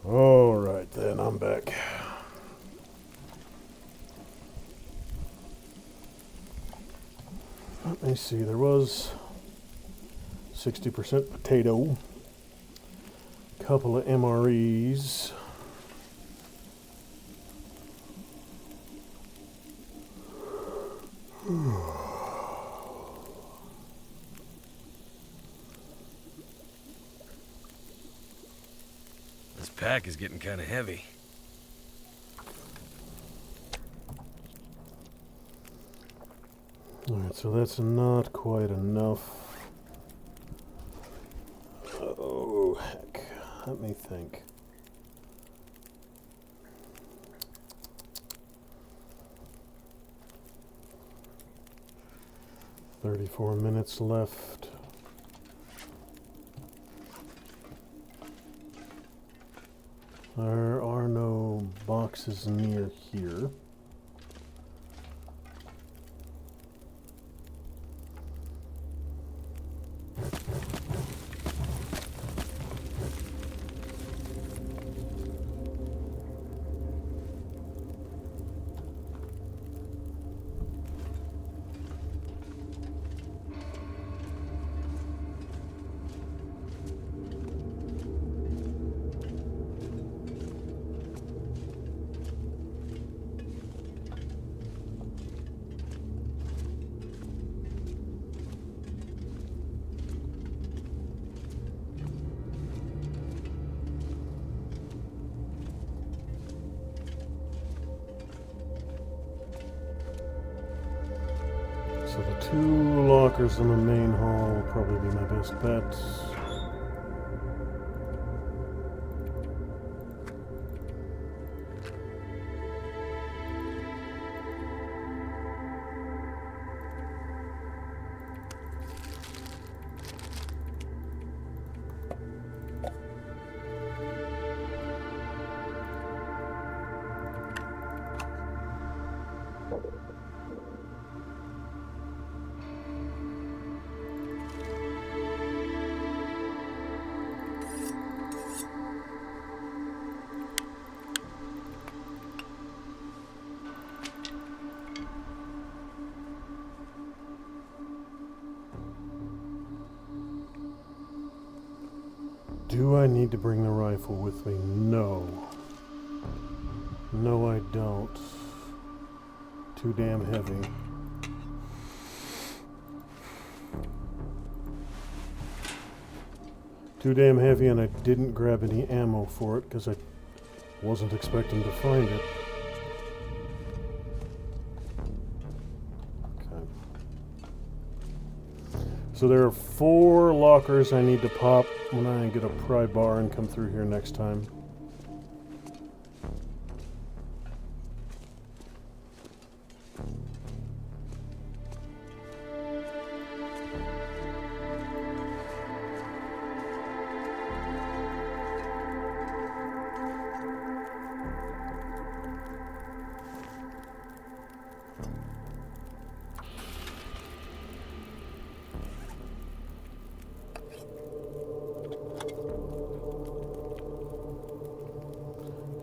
Alright then, I'm back. Let me see, there was 60% potato, couple of MREs, This pack is getting kind of heavy. Alright, so that's not quite enough. Oh, heck. Let me think. "34 minutes left. There are no boxes near here. So the 2 lockers in the main hall will probably be my best bet. Do I need to bring the rifle with me? No. No, I don't. Too damn heavy. Too damn heavy, and I didn't grab any ammo for it because I wasn't expecting to find it. Okay. So there are 4 lockers I need to pop when I get a pry bar and come through here next time.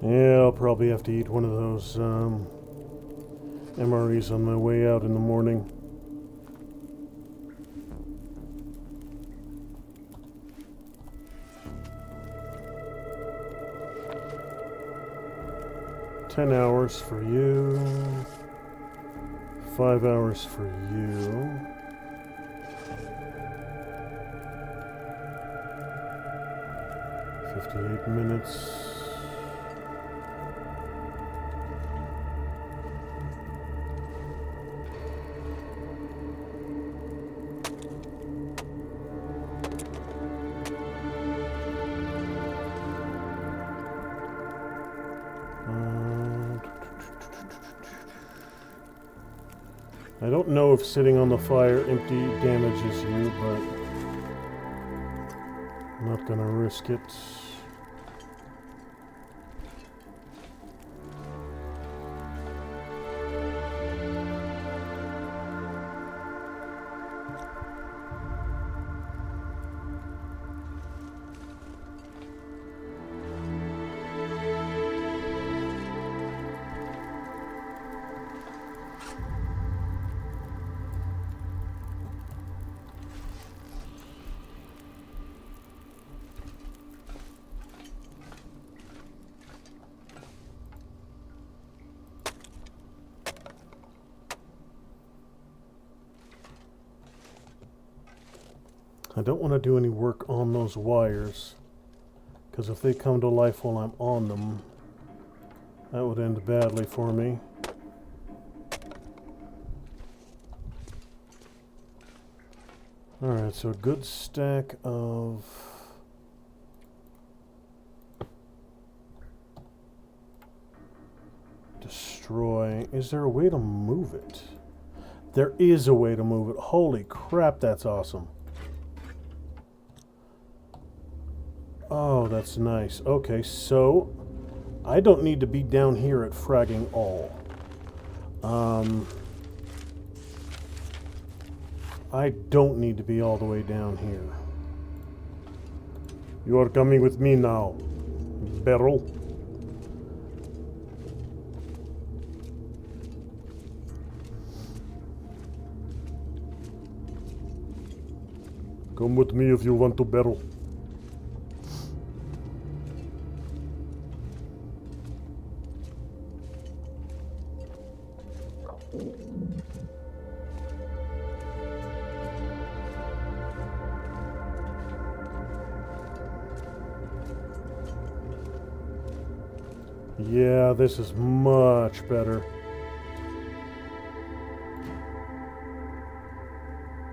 Yeah, I'll probably have to eat one of those MREs on my way out in the morning. "10 hours for you. 5 hours for you. 58 minutes. I don't know if sitting on the fire empty damages you, but I'm not gonna risk it. I don't want to do any work on those wires, because if they come to life while I'm on them, that would end badly for me. Alright, so a good stack of... destroy. Is there a way to move it? There is a way to move it. Holy crap, that's awesome. Oh, that's nice. Okay, so I don't need to be down here at fragging all. I don't need to be all the way down here. You are coming with me now, Beryl. Come with me if you want to, Beryl. Yeah, this is much better.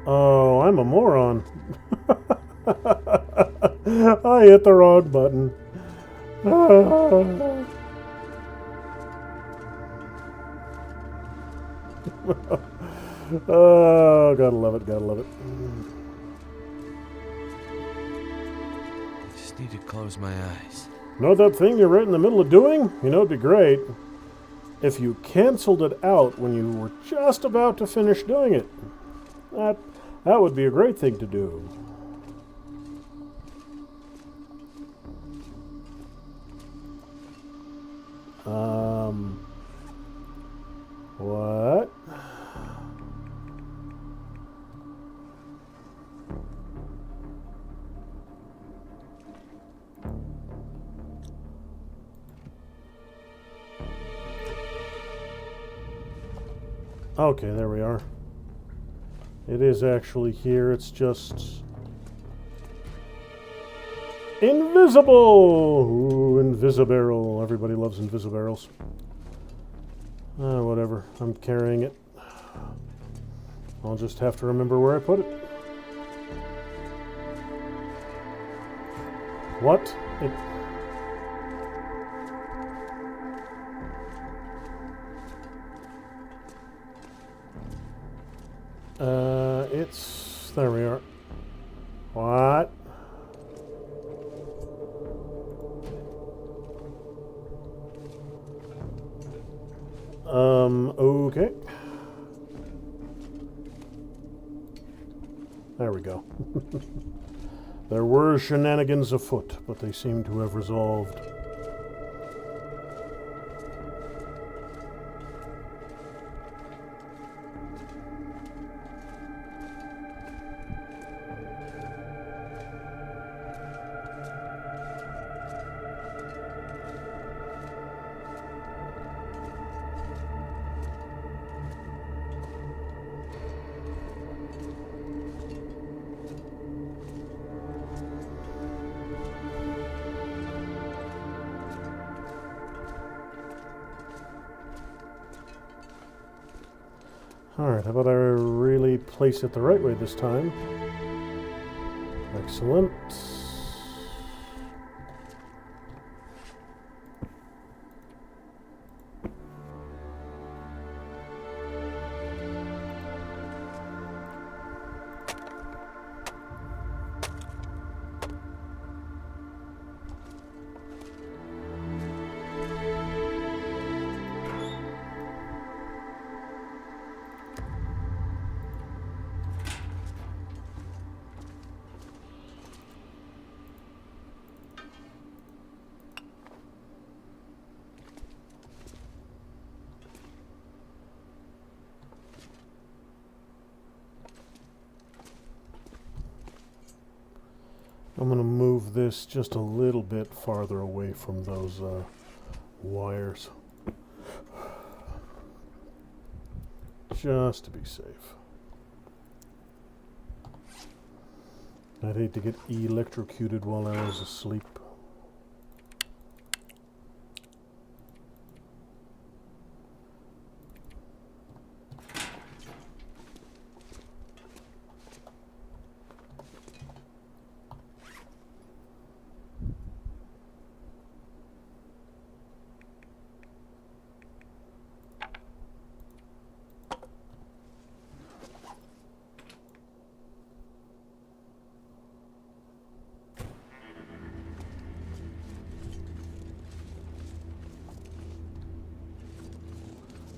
Oh, I'm a moron. I hit the wrong button. Oh, gotta love it, gotta love it. I just need to close my eyes. Know that thing you're right in the middle of doing? You know, it'd be great if you canceled it out when you were just about to finish doing it. That would be a great thing to do. What? Okay, there we are. It is actually here, it's just... invisible! Ooh, Invisibarrel. Everybody loves Invisibarrels. Whatever, I'm carrying it. I'll just have to remember where I put it. What? It's... there we are. What? Okay. There we go. There were shenanigans afoot, but they seem to have resolved. Alright, how about I really place it the right way this time? Excellent. I'm going to move this just a little bit farther away from those wires. Just to be safe. I'd hate to get electrocuted while I was asleep.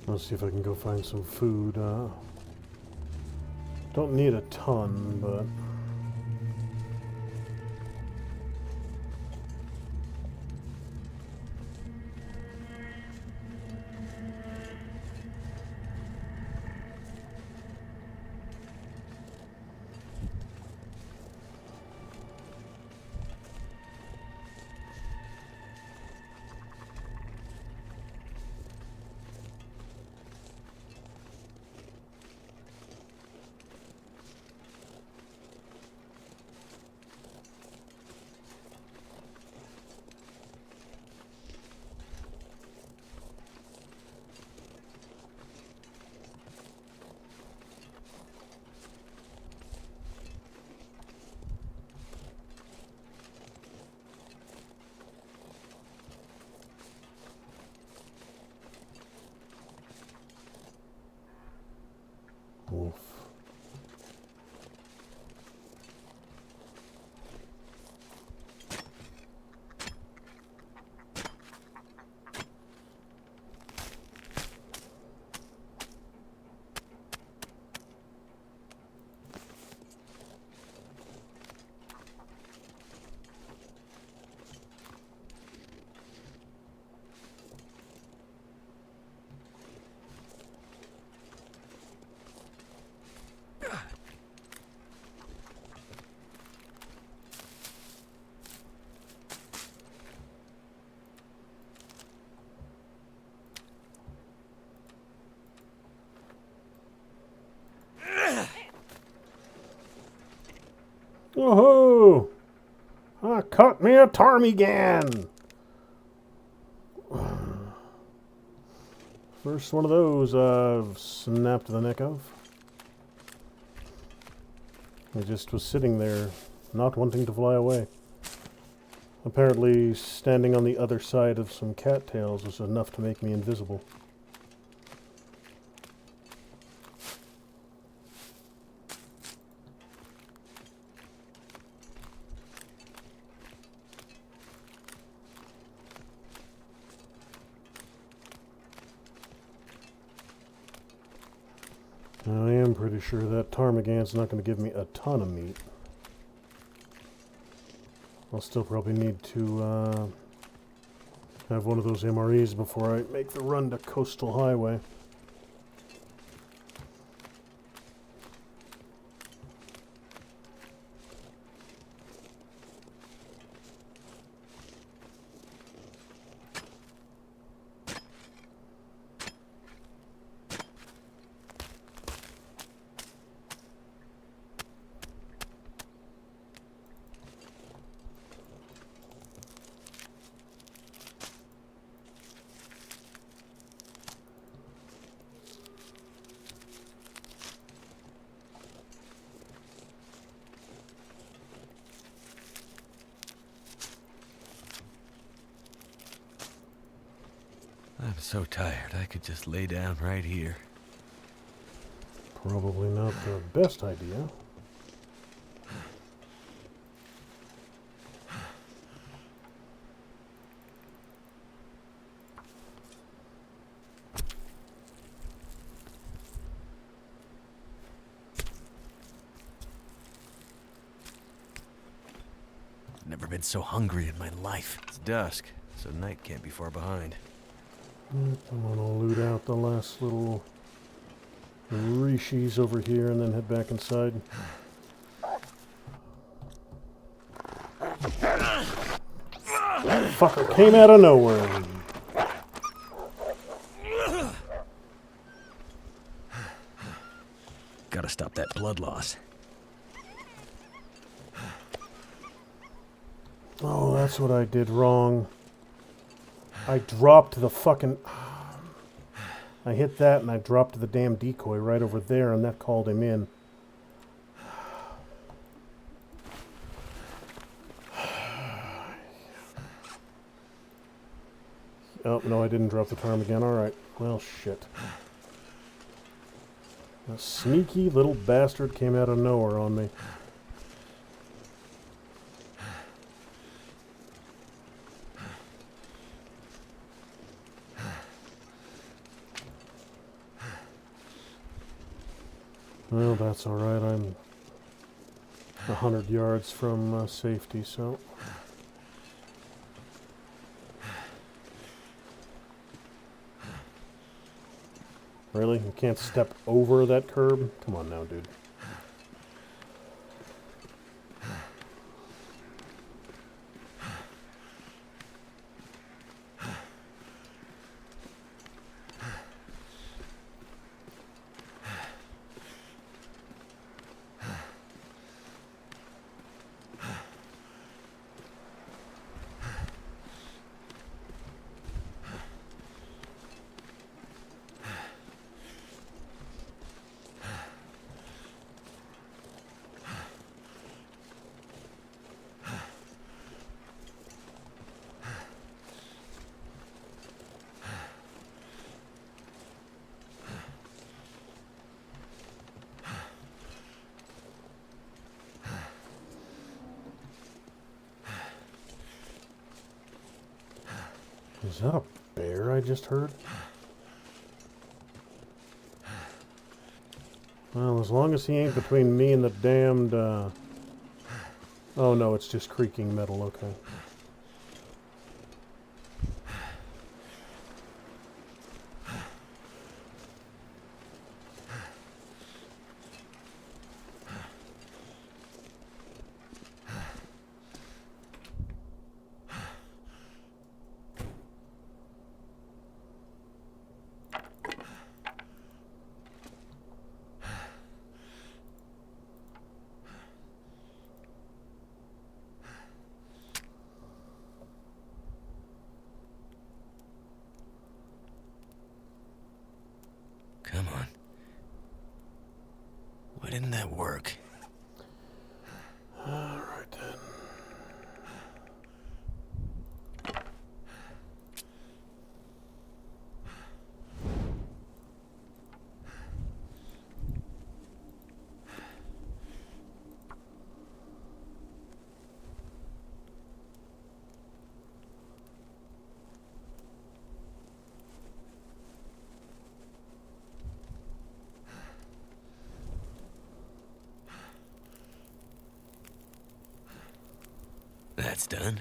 Let's see if I can go find some food. Don't need a ton, but... Wolf. Woohoo! I caught me a ptarmigan! First one of those I've snapped the neck of. I just was sitting there, not wanting to fly away. Apparently, standing on the other side of some cattails was enough to make me invisible. I am pretty sure that ptarmigan's not going to give me a ton of meat. I'll still probably need to have one of those MREs before I make the run to Coastal Highway. I'm so tired, I could just lay down right here. Probably not the best idea. Never been so hungry in my life. It's dusk, so night can't be far behind. I'm gonna loot out the last little rishis over here and then head back inside. That fucker came out of nowhere. Gotta stop that blood loss. Oh, that's what I did wrong. I dropped the fucking... I hit that and I dropped the damn decoy right over there and that called him in. Oh, no, I didn't drop the ptarmigan. Alright. Well, shit. A sneaky little bastard came out of nowhere on me. Well, that's alright. I'm 100 yards from safety, so... Really? You can't step over that curb? Come on now, dude. Is that a bear I just heard? Well, as long as he ain't between me and the damned, Oh no, it's just creaking metal, okay. Come on. Why didn't that work? Alright then. That's done.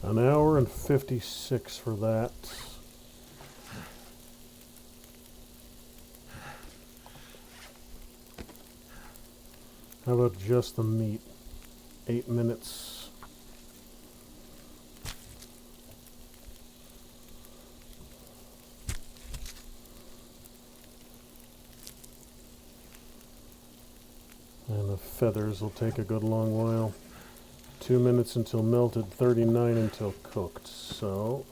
An hour and 56 for that. How about just the meat? 8 minutes. And the feathers will take a good long while. 2 minutes until melted, 39 until cooked. So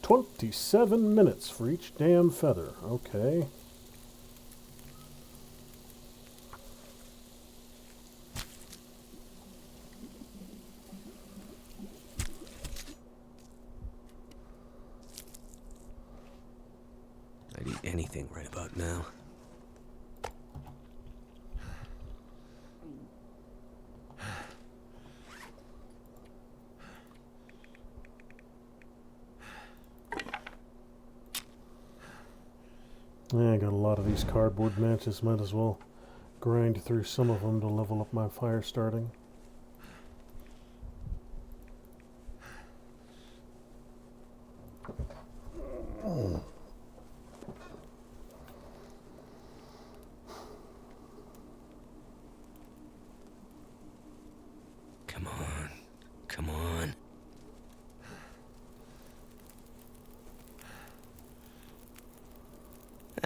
27 minutes for each damn feather. Okay. I'd eat anything right about now. Yeah, I got a lot of these cardboard matches. Might as well grind through some of them to level up my fire starting.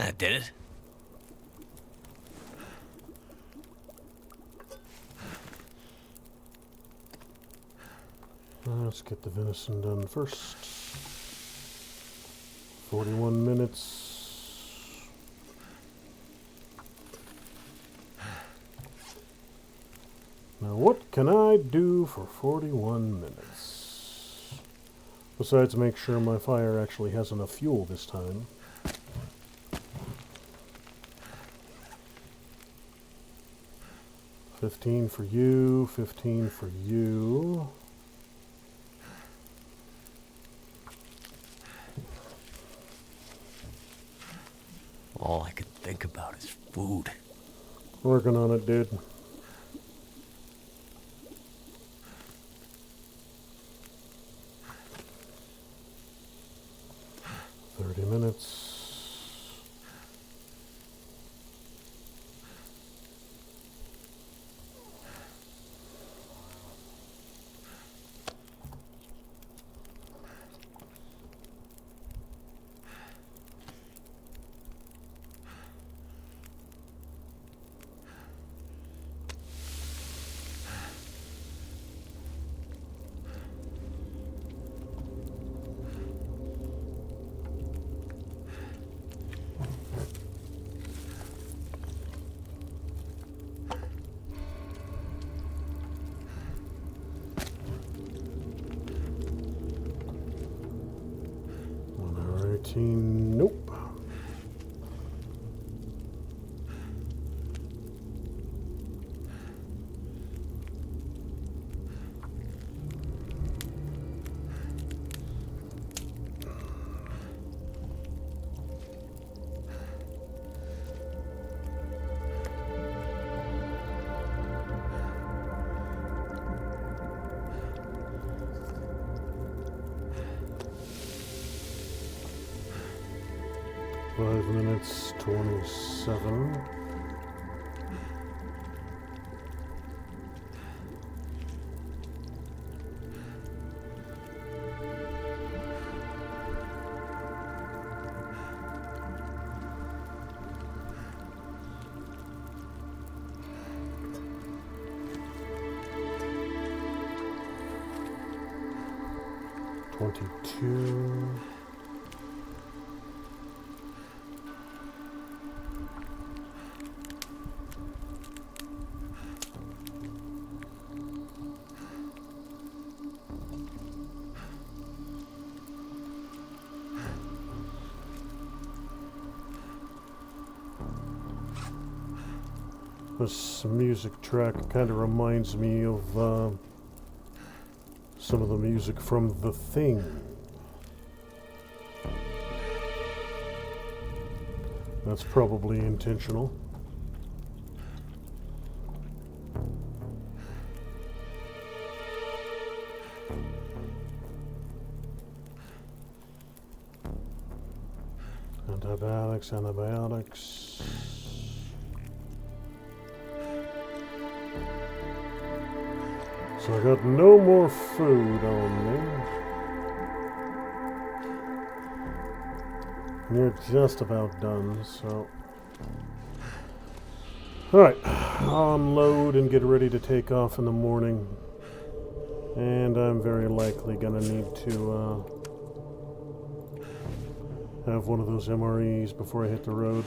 That did it. Let's get the venison done first. 41 minutes. Now what can I do for 41 minutes? Besides make sure my fire actually has enough fuel this time. $15 for you, $15 for you. All I could think about is food. Working on it, dude. Minutes. Nope. Five minutes, 27. $22. This music track kind of reminds me of some of the music from The Thing. That's probably intentional. Antibiotics, antibiotics. So I got no more food on me. You're just about done, so... Alright, unload and get ready to take off in the morning. And I'm very likely gonna need to have one of those MREs before I hit the road.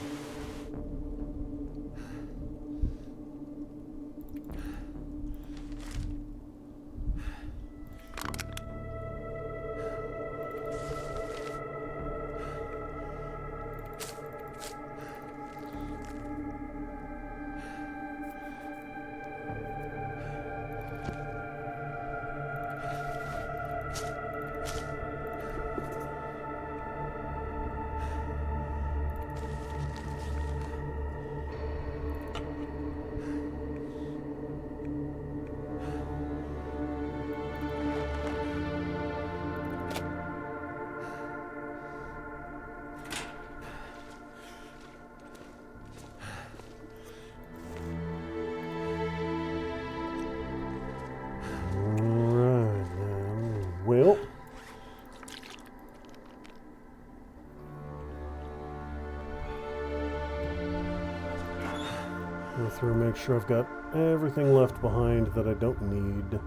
Go through, make sure I've got everything left behind that I don't need.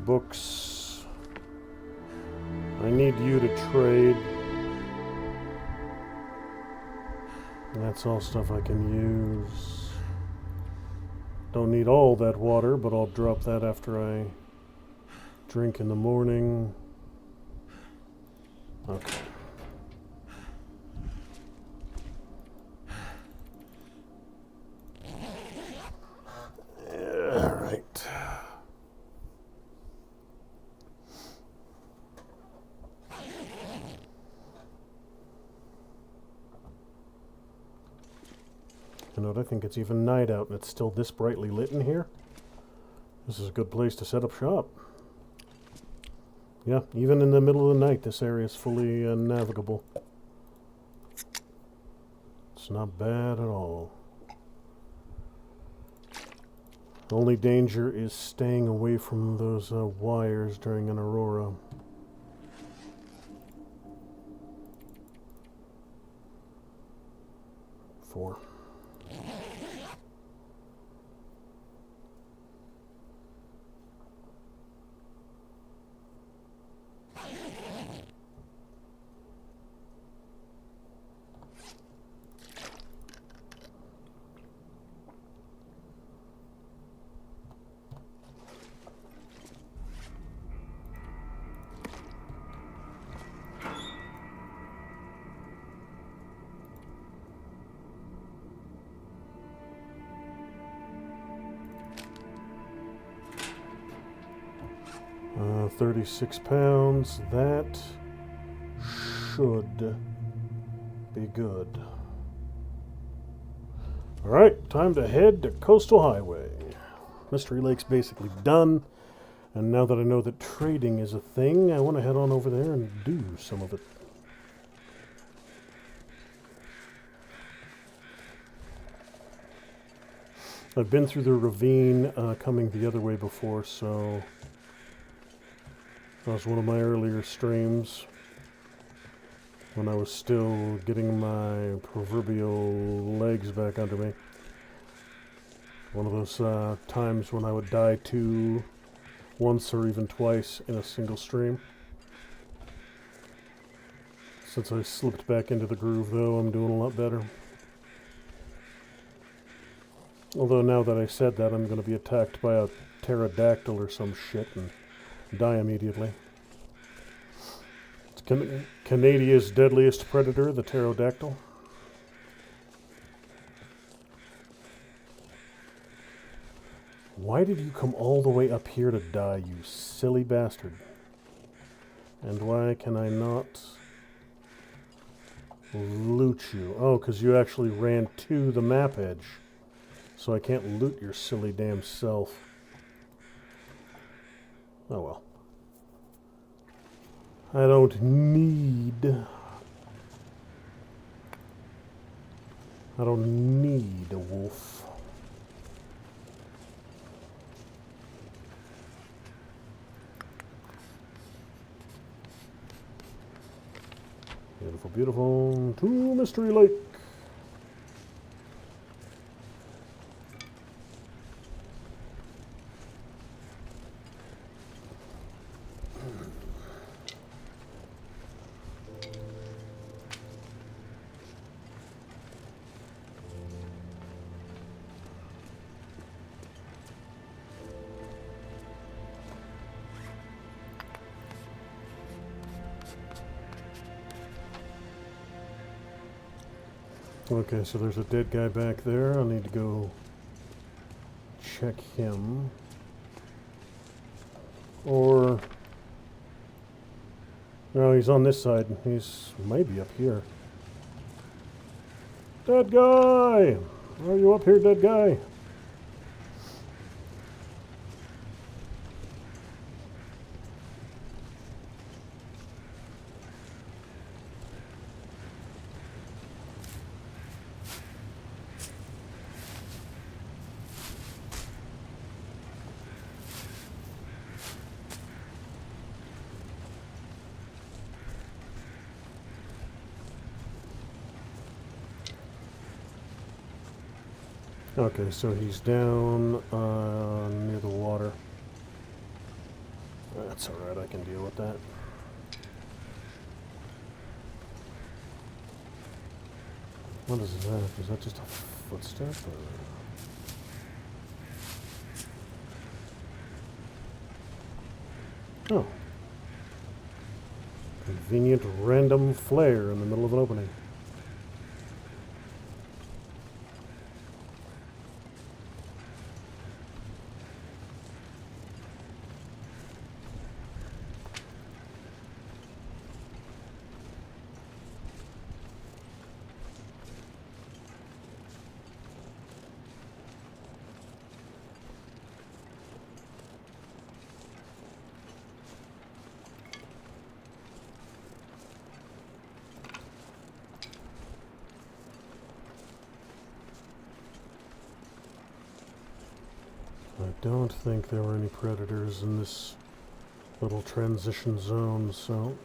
Books. I need you to trade. That's all stuff I can use. Don't need all that water, but I'll drop that after I drink in the morning. Okay. Alright. You know what, I think it's even night out and it's still this brightly lit in here. This is a good place to set up shop. Yeah, even in the middle of the night, this area is fully navigable. It's not bad at all. The only danger is staying away from those wires during an aurora. Four. Uh, 36 pounds. That should be good. Alright, time to head to Coastal Highway. Mystery Lake's basically done. And now that I know that trading is a thing, I want to head on over there and do some of it. I've been through the ravine coming the other way before, so that was one of my earlier streams when I was still getting my proverbial legs back under me. One of those times when I would die once or even twice in a single stream. Since I slipped back into the groove, though, I'm doing a lot better. Although now that I said that, I'm going to be attacked by a pterodactyl or some shit and die immediately. It's Canada's deadliest predator, the pterodactyl. Why did you come all the way up here to die, you silly bastard? And why can I not loot you? Oh, because you actually ran to the map edge. So I can't loot your silly damn self. Oh well. I don't need a wolf. Beautiful, beautiful. To Mystery Lake. Okay, so there's a dead guy back there. I need to go check him. Or... no, he's on this side. He's maybe up here. Dead guy! Are you up here, dead guy? Okay, so he's down near the water. That's alright, I can deal with that. What is that? Is that just a footstep? Oh. Convenient random flare in the middle of an opening. I don't think there were any predators in this little transition zone, so...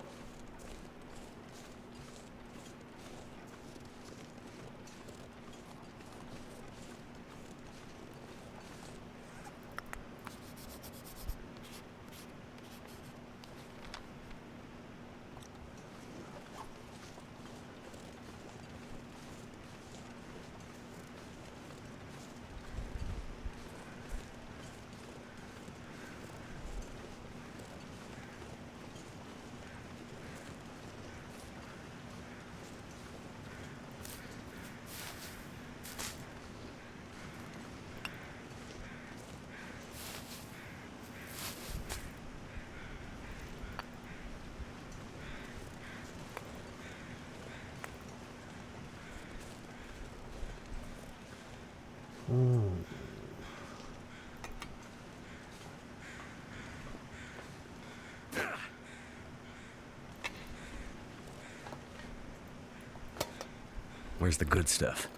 Where's the good stuff?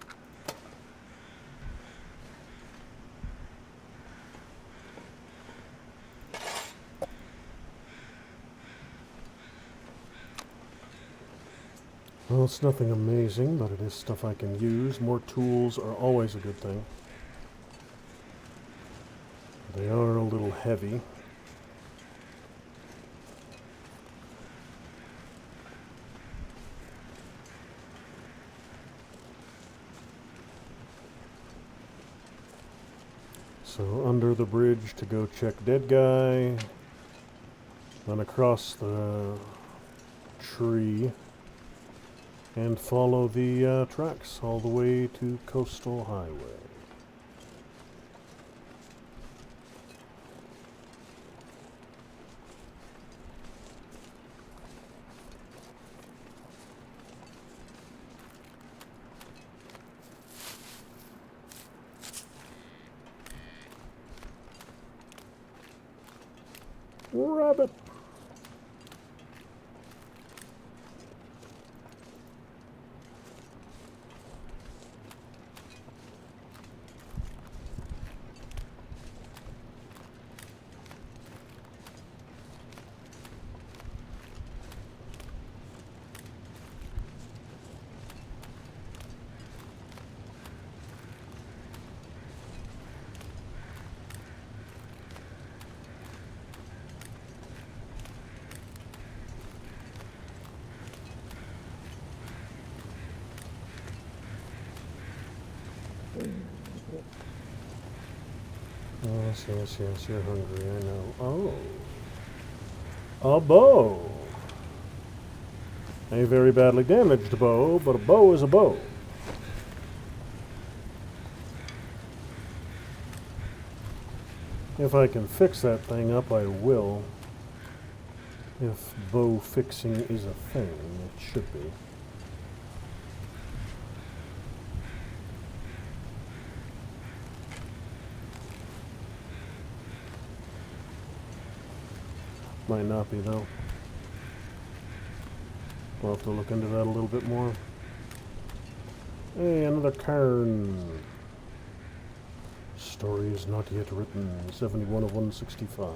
Well, it's nothing amazing, but it is stuff I can use. More tools are always a good thing. They are a little heavy. So under the bridge to go check dead guy. Then across the tree. And follow the tracks all the way to Coastal Highway. Rabbit! Yes, you're hungry, I know. Oh. A bow. A very badly damaged bow, but a bow is a bow. If I can fix that thing up, I will. If bow fixing is a thing, it should be. Might not be, though. We'll have to look into that a little bit more. Hey, another cairn. Story is not yet written. 71 of 165.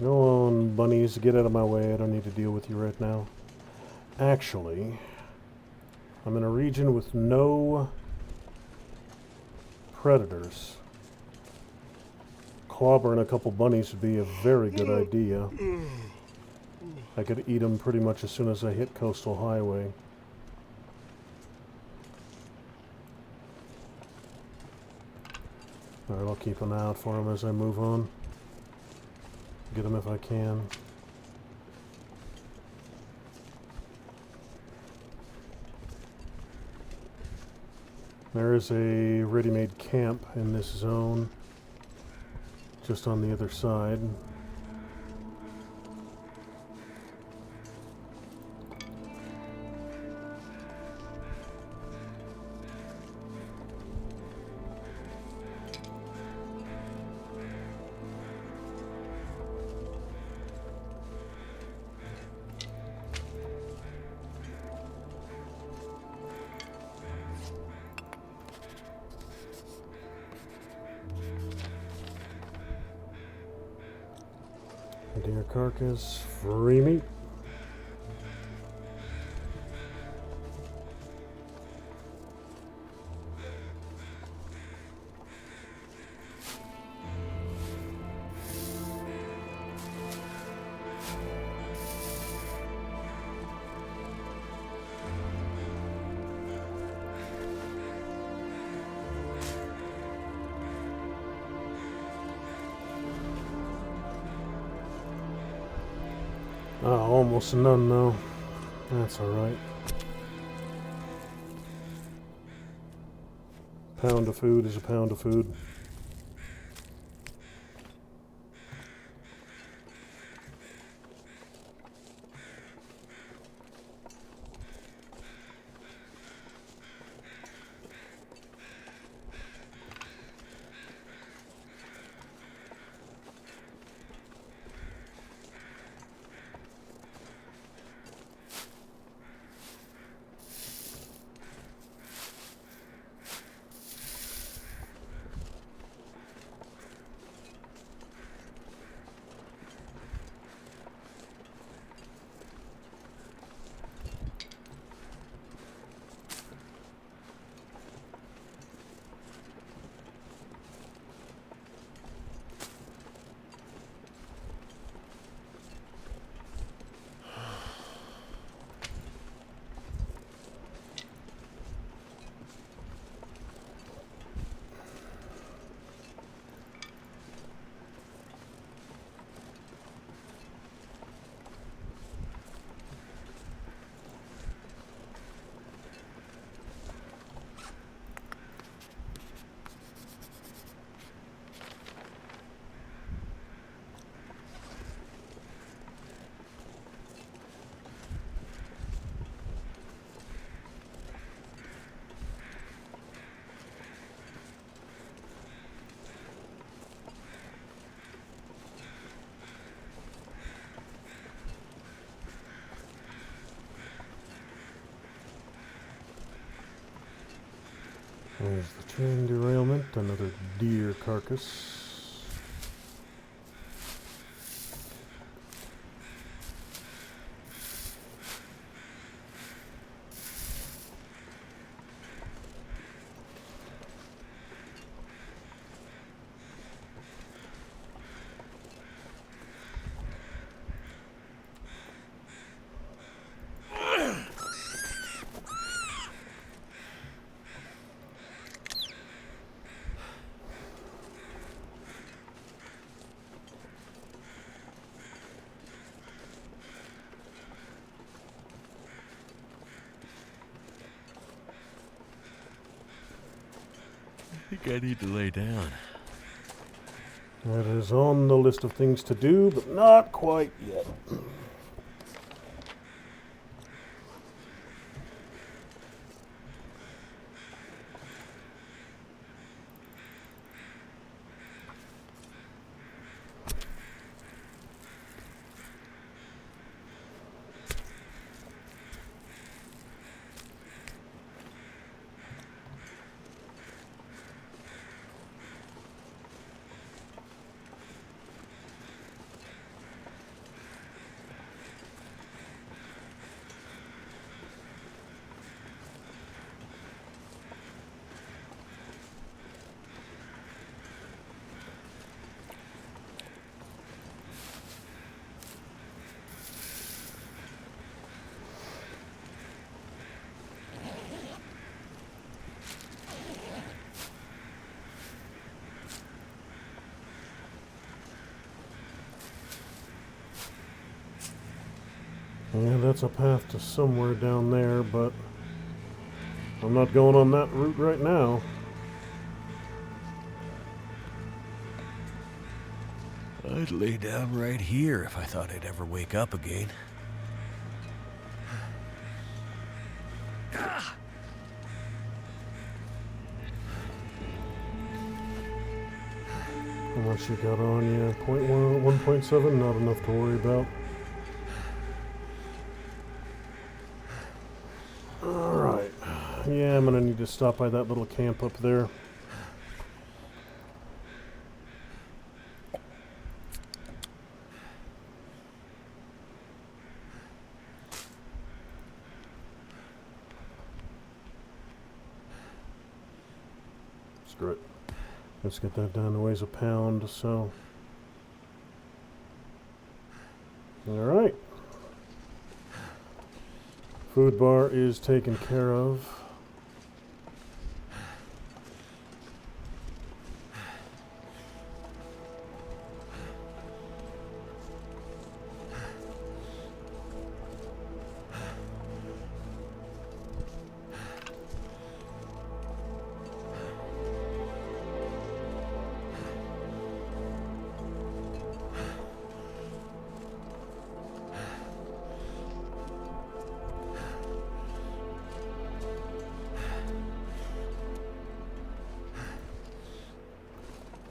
Go on, bunnies. Get out of my way. I don't need to deal with you right now. Actually, I'm in a region with no predators. Clobbering a couple bunnies would be a very good idea. I could eat them pretty much as soon as I hit Coastal Highway. Alright, I'll keep an eye out for them as I move on. Get them if I can. There is a ready-made camp in this zone, just on the other side. Deer carcass, free meat. Almost none though. That's alright. Pound of food is a pound of food. There's the train derailment, another deer carcass. I think I need to lay down. That is on the list of things to do, but not quite yet. That's a path to somewhere down there, but I'm not going on that route right now. I'd lay down right here if I thought I'd ever wake up again. How much you got on you? 0.1, 1.7, not enough to worry about. Alright. Yeah, I'm gonna need to stop by that little camp up there. Screw it. Let's get that down to weighs a pound, so. Alright. Food bar is taken care of.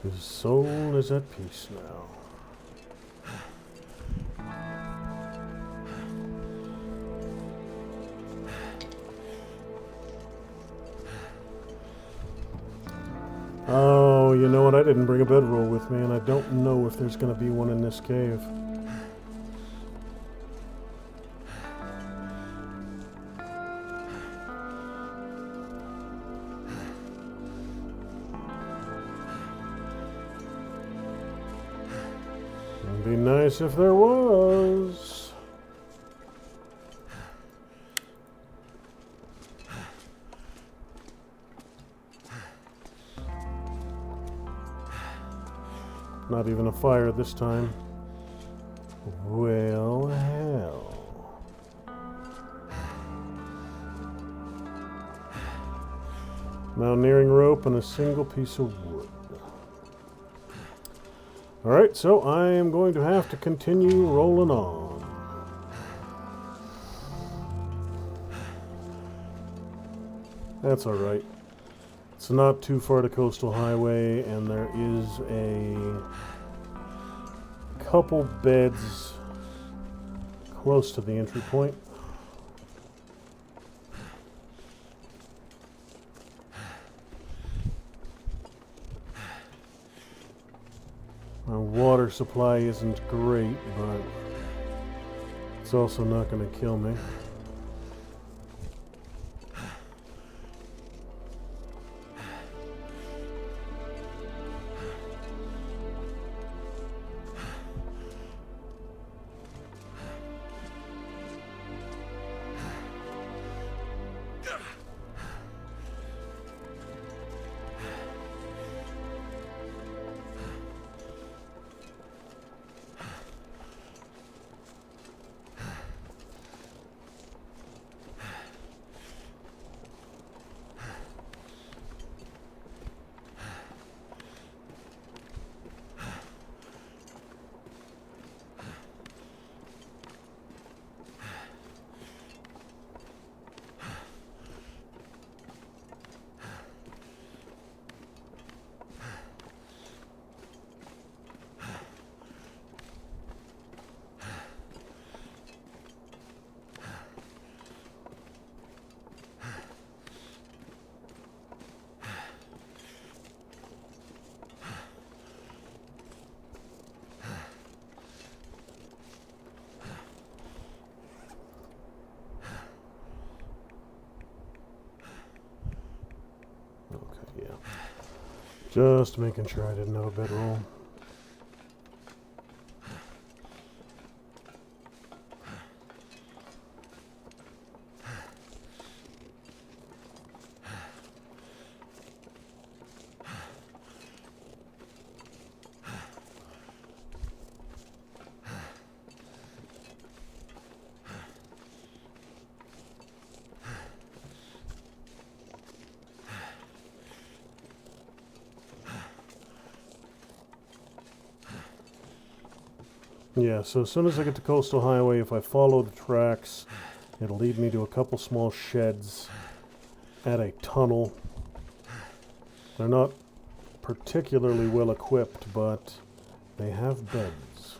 His soul is at peace now. Oh, you know what? I didn't bring a bedroll with me, and I don't know if there's going to be one in this cave. It'd be nice if there was. Not even a fire this time. Well, hell. Mountaineering rope and a single piece of wood. Alright, so I am going to have to continue rolling on. That's alright. It's not too far to Coastal Highway, and there is a couple beds close to the entry point. My water supply isn't great, but it's also not going to kill me. Okay, yeah. Just making sure I didn't have a bedroll. Yeah, so as soon as I get to Coastal Highway, if I follow the tracks, it'll lead me to a couple small sheds at a tunnel. They're not particularly well equipped, but they have beds.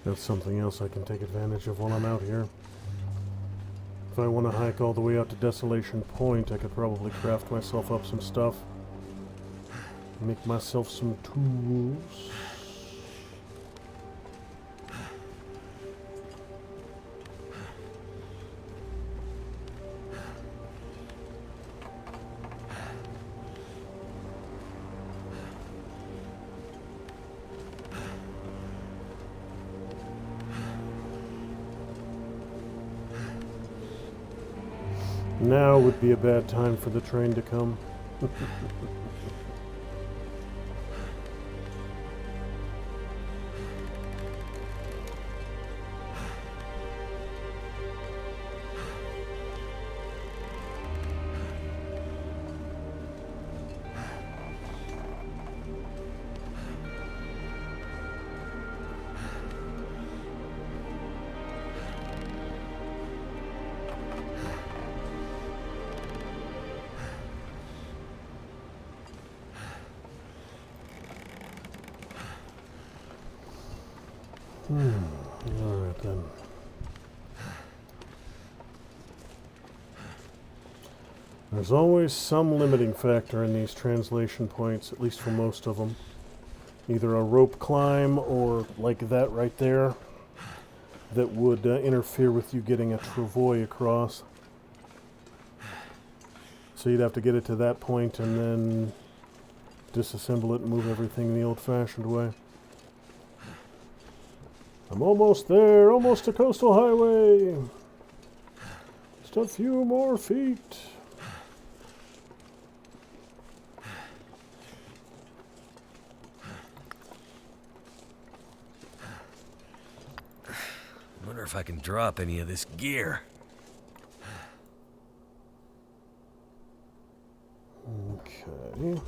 That's something else I can take advantage of while I'm out here. If I want to hike all the way out to Desolation Point, I could probably craft myself up some stuff. Make myself some tools. Now would be a bad time for the train to come. Alright then. There's always some limiting factor in these translation points, at least for most of them. Either a rope climb or, like that right there, that would interfere with you getting a travois across. So you'd have to get it to that point and then disassemble it and move everything the old-fashioned way. I'm almost there, almost to Coastal Highway. Just a few more feet. I wonder if I can drop any of this gear. Okay.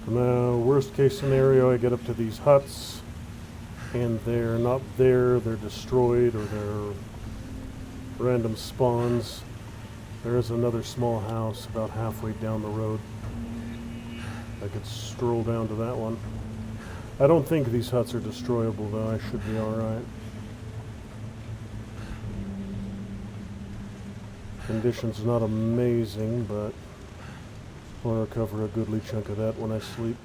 Now, worst case scenario, I get up to these huts, and they're not there, they're destroyed, or they're random spawns. There is another small house about halfway down the road. I could stroll down to that one. I don't think these huts are destroyable, though. I should be alright. Condition's not amazing, but I'll recover a goodly chunk of that when I sleep.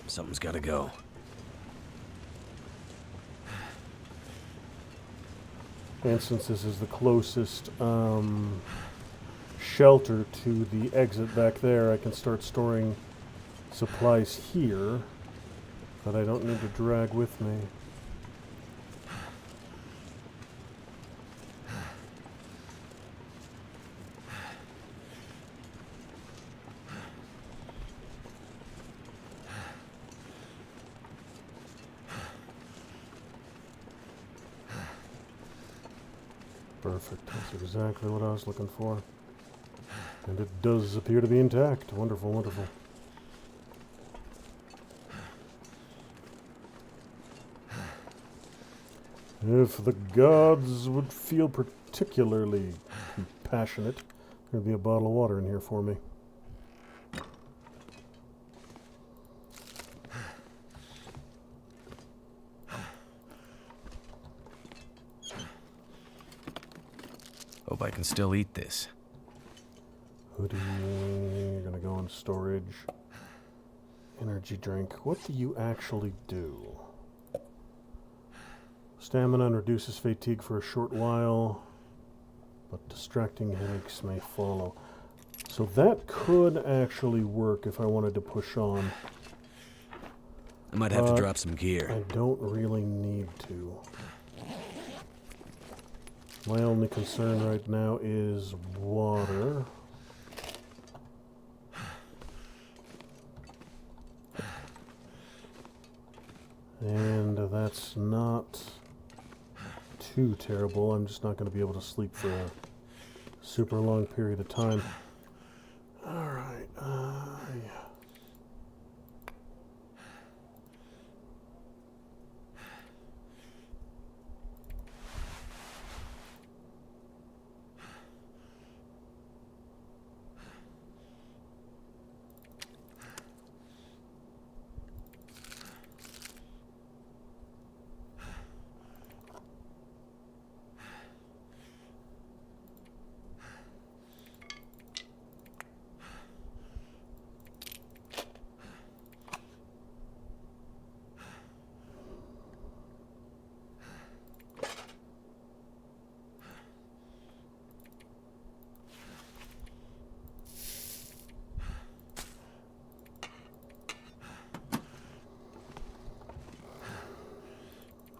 Something's gotta go. And since this is the closest shelter to the exit back there, I can start storing supplies here that I don't need to drag with me. Perfect. That's exactly what I was looking for. And it does appear to be intact. Wonderful, wonderful. If the gods would feel particularly compassionate, there'd be a bottle of water in here for me. Hope I can still eat this. Hoodie, you're gonna go in storage. Energy drink. What do you actually do? Stamina and reduces fatigue for a short while, but distracting headaches may follow. So that could actually work if I wanted to push on. I might have to drop some gear. I don't really need to. My only concern right now is water. And that's not too terrible. I'm just not going to be able to sleep for a super long period of time. Alright, yeah.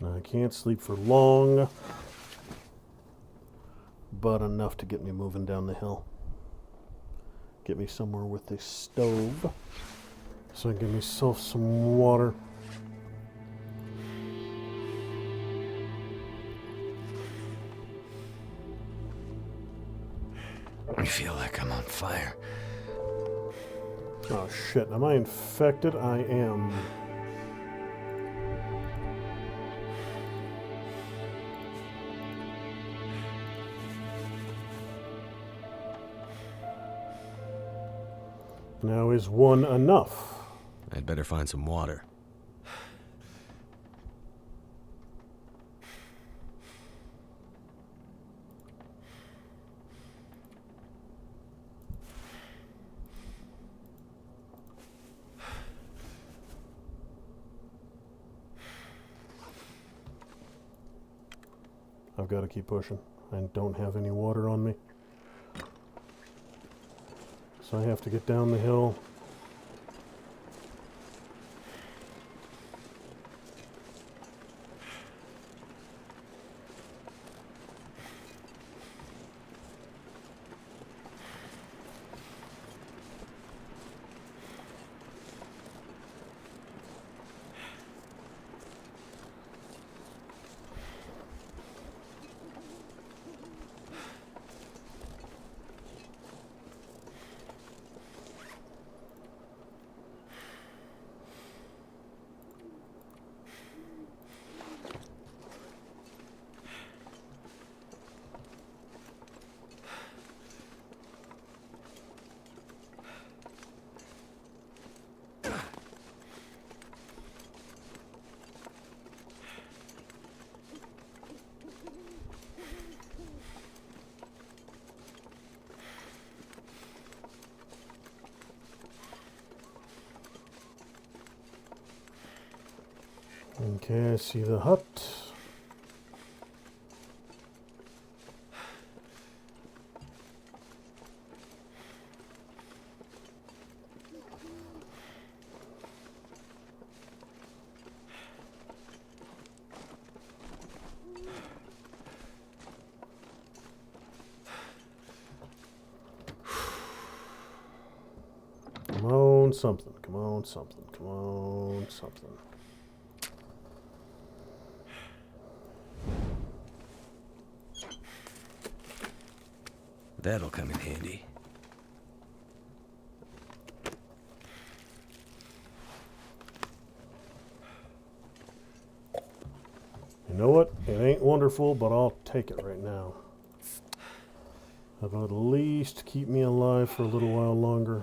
I can't sleep for long, but enough to get me moving down the hill. Get me somewhere with a stove, so I can get myself some water. I feel like I'm on fire. Oh shit, am I infected? I am. Now, is one enough? I'd better find some water. I've got to keep pushing. I don't have any water on me. So I have to get down the hill. Okay, I see the hut. something. Come on, something. Come on, something. That'll come in handy. You know what? It ain't wonderful, but I'll take it right now. That'll at least keep me alive for a little while longer.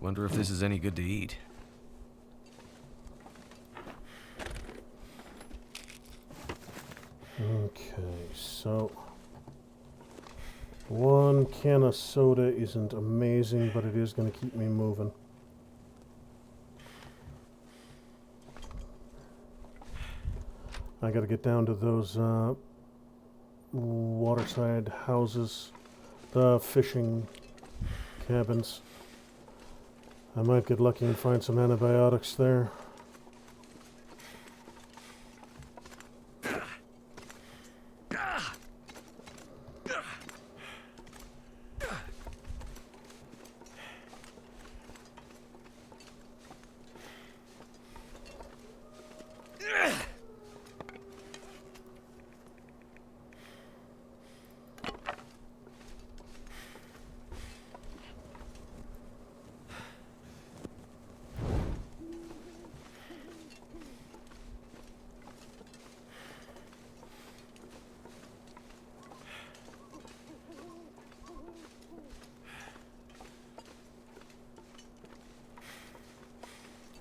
Wonder if this is any good to eat. Okay, so 1 can of soda isn't amazing, but it is going to keep me moving. I got to get down to those waterside houses, the fishing cabins. I might get lucky and find some antibiotics there.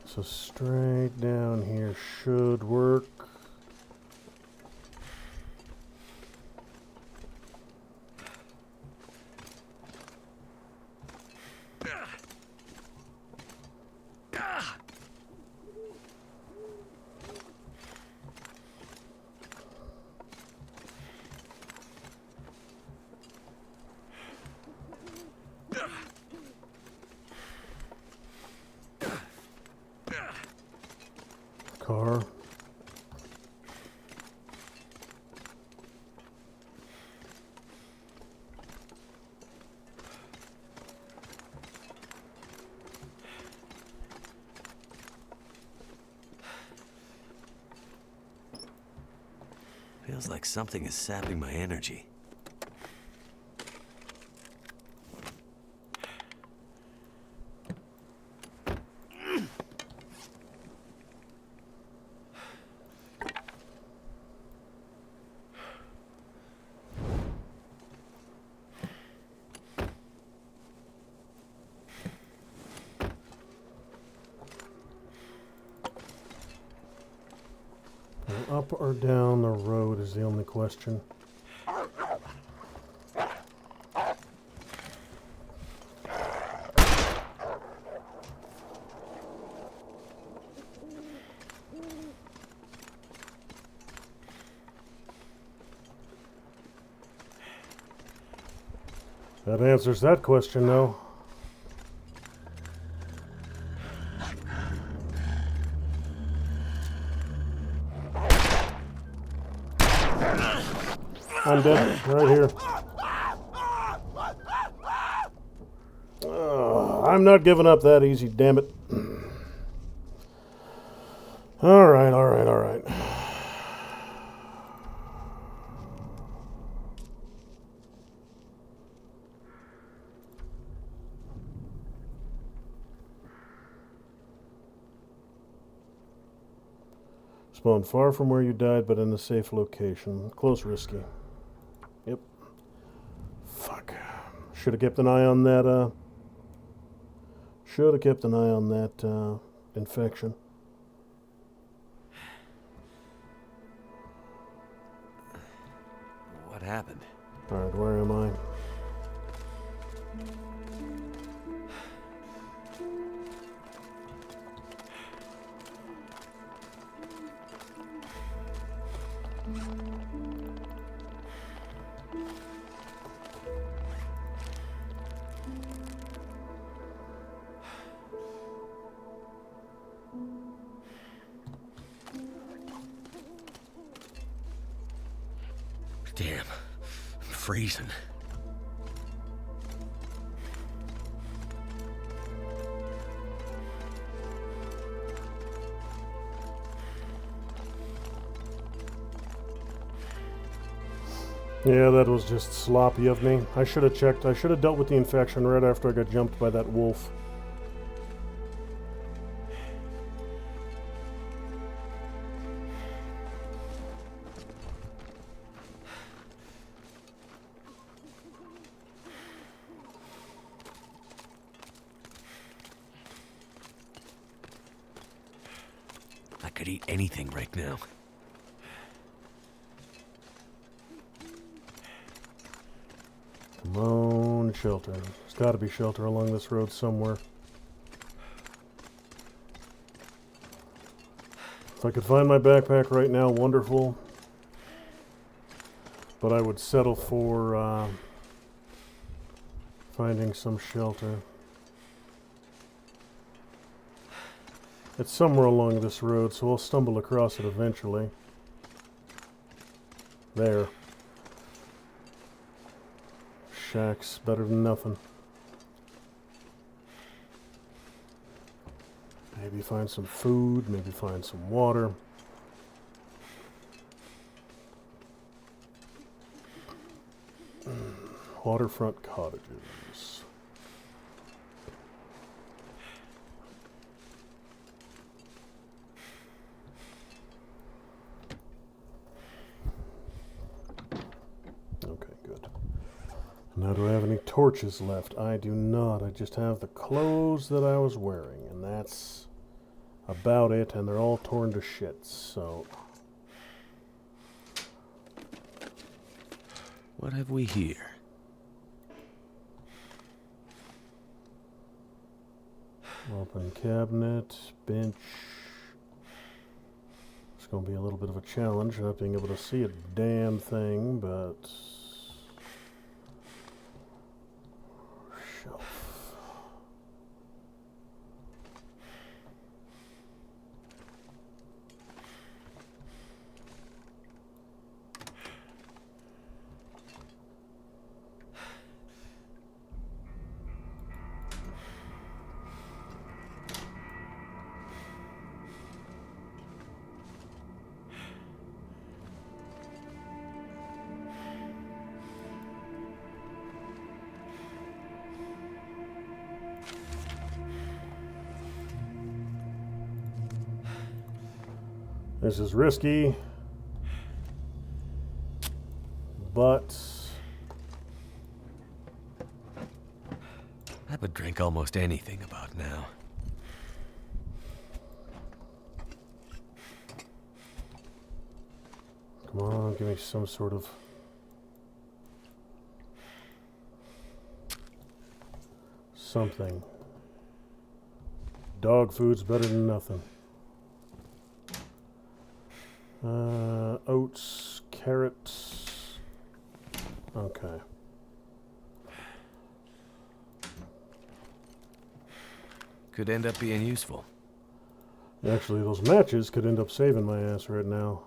So straight down here should work. Car. Feels like something is sapping my energy. Up or down the road is the only question. That answers that question, though. I'm dead, right here. I'm not giving up that easy, damn it. Alright, alright, alright. Spawn far from where you died, but in a safe location. Close, risky. Yep. Fuck. Should have kept an eye on that, infection. What happened? Alright, where am I? Damn. I'm freezing. Yeah, that was just sloppy of me. I should have checked. I should have dealt with the infection right after I got jumped by that wolf. I could eat anything right now. Come on, shelter. There's got to be shelter along this road somewhere. If I could find my backpack right now, wonderful. But I would settle for finding some shelter. It's somewhere along this road, so I'll stumble across it eventually. There. Shack's better than nothing. Maybe find some food, maybe find some water. Waterfront cottages. Okay, good. Now, do I have any torches left? I do not. I just have the clothes that I was wearing, and that's about it, and they're all torn to shit, so... What have we here? Open cabinet, bench. It's going to be a little bit of a challenge, not being able to see a damn thing, but... Shelf. This is risky, but I would drink almost anything about now. come on, give me some sort of something. Dog food's better than nothing. Oats, carrots. Okay. Could end up being useful. Actually, those matches could end up saving my ass right now.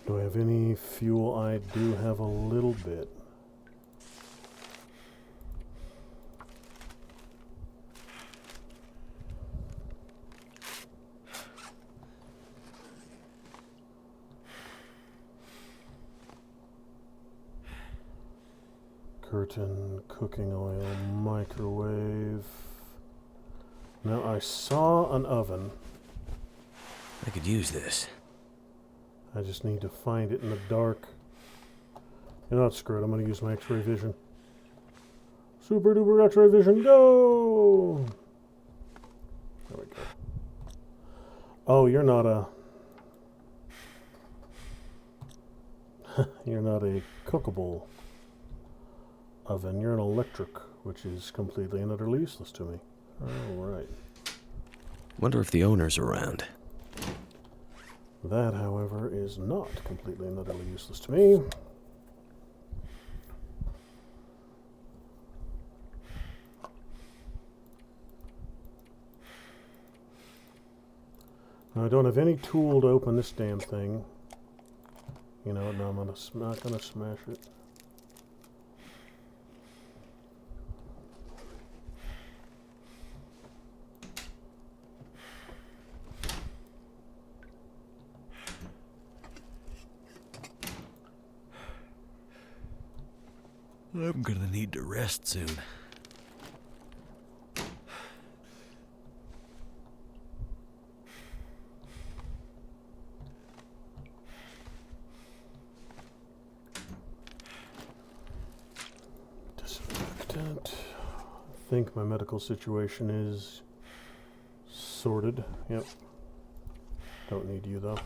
Do I have any fuel? I do have a little bit. Curtain, cooking oil, microwave. Now I saw an oven. I could use this. I just need to find it in the dark. You know what, screw it. I'm going to use my X-ray vision. Super duper X-ray vision, go! There we go. Oh, you're not a... you're not a cookable oven. You're an electric, which is completely and utterly useless to me. Alright. Wonder if the owner's around. That, however, is not completely and utterly useless to me. Now, I don't have any tool to open this damn thing. You know, no, I'm not gonna smash it. I'm gonna need to rest soon. Disinfectant. I think my medical situation is sorted. Yep. Don't need you though.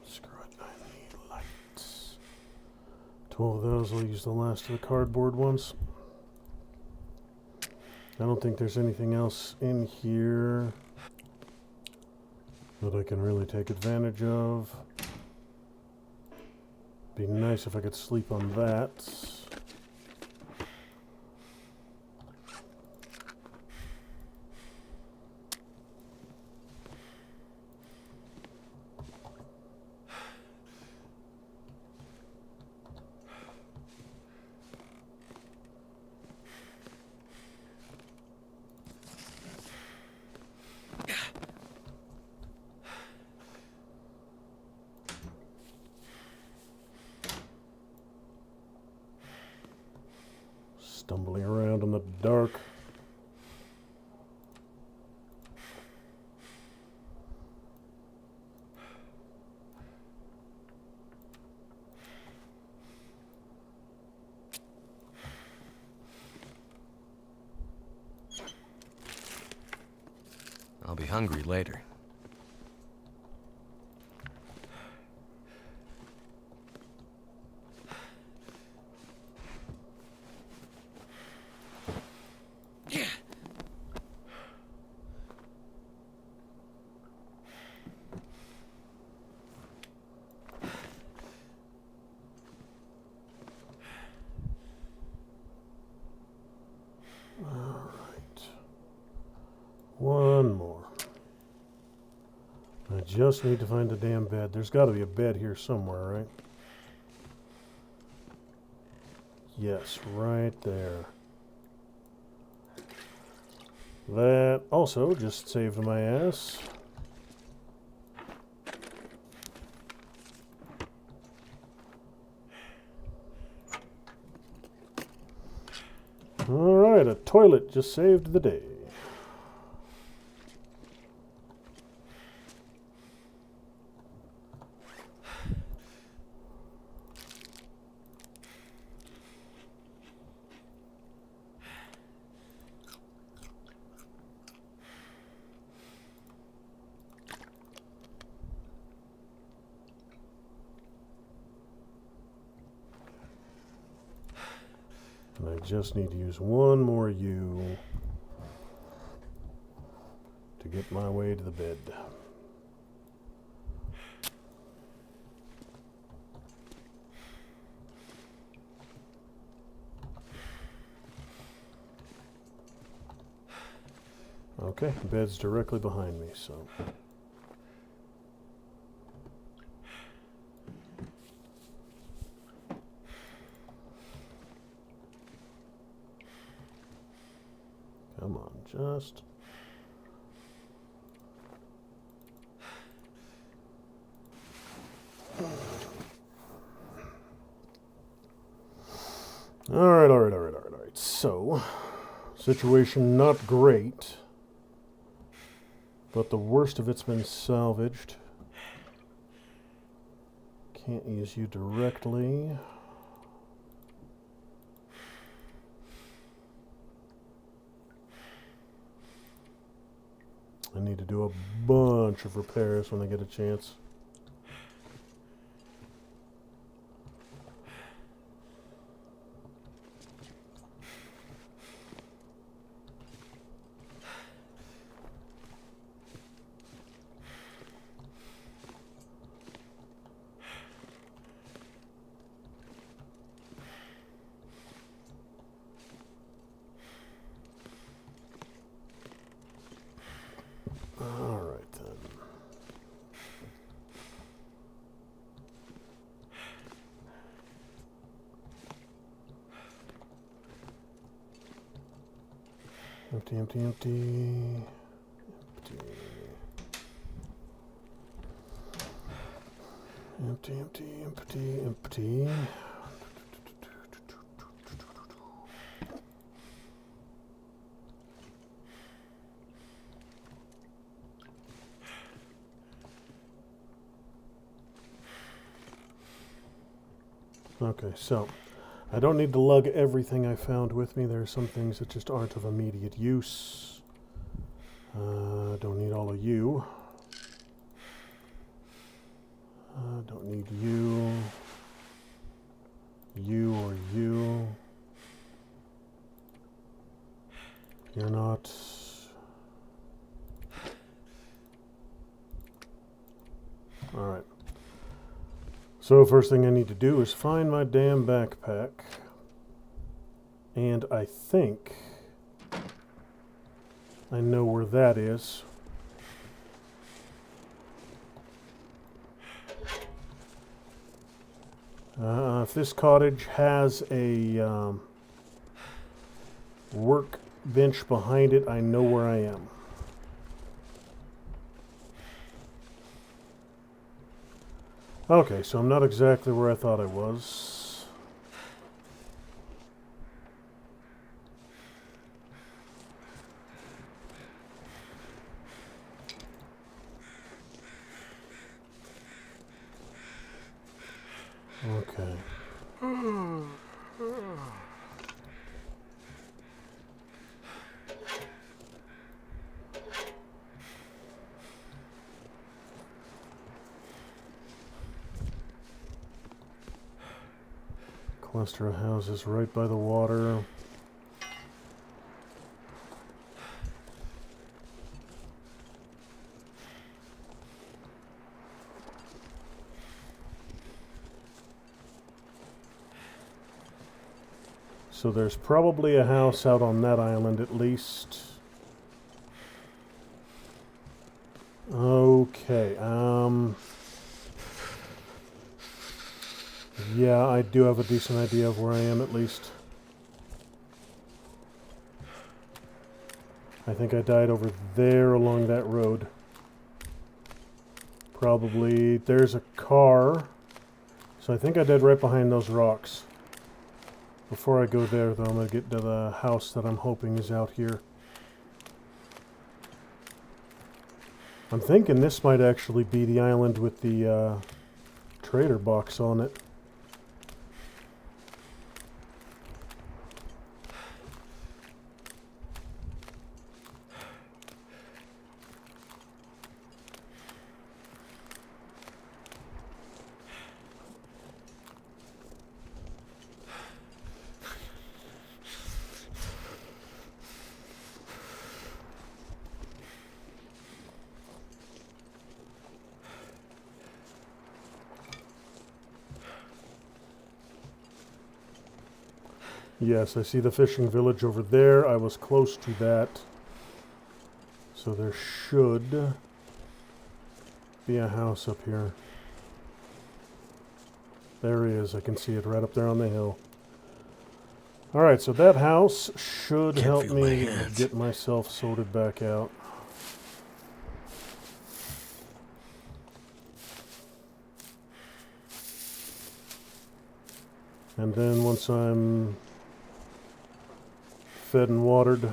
Screw it, I need lights. 12 of those, I'll use the last of the cardboard ones. I don't think there's anything else in here that I can really take advantage of. Be nice if I could sleep on that. Stumbling around in the dark. I'll be hungry later. One more. I just need to find a damn bed. There's got to be a bed here somewhere, right? Yes, right there. That also just saved my ass. Alright, a toilet just saved the day. And I just need to use one more U to get my way to the bed. Okay, bed's directly behind me, so. Come on, just. Alright. So, situation not great, but the worst of it's been salvaged. Can't use you directly. I need to do a bunch of repairs when I get a chance. Empty, empty, empty. Empty. Empty, empty, empty, empty. Okay, so I don't need to lug everything I found with me. There are some things that just aren't of immediate use. Don't need all of you. Don't need you. You or you. You're not. Alright. So first thing I need to do is find my damn backpack. And I think I know where that is. If this cottage has a workbench behind it, I know where I am. Okay, so I'm not exactly where I thought I was. Okay. Cluster of houses right by the water. So there's probably a house out on that island at least. Okay, yeah, I do have a decent idea of where I am at least. I think I died over there along that road. Probably, there's a car. So I think I died right behind those rocks. Before I go there, though, I'm going to get to the house that I'm hoping is out here. I'm thinking this might actually be the island with the trader box on it. Yes, I see the fishing village over there. I was close to that. So there should be a house up here. There he is. I can see it right up there on the hill. Alright, so that house should help me get myself sorted back out. And then once I'm fed and watered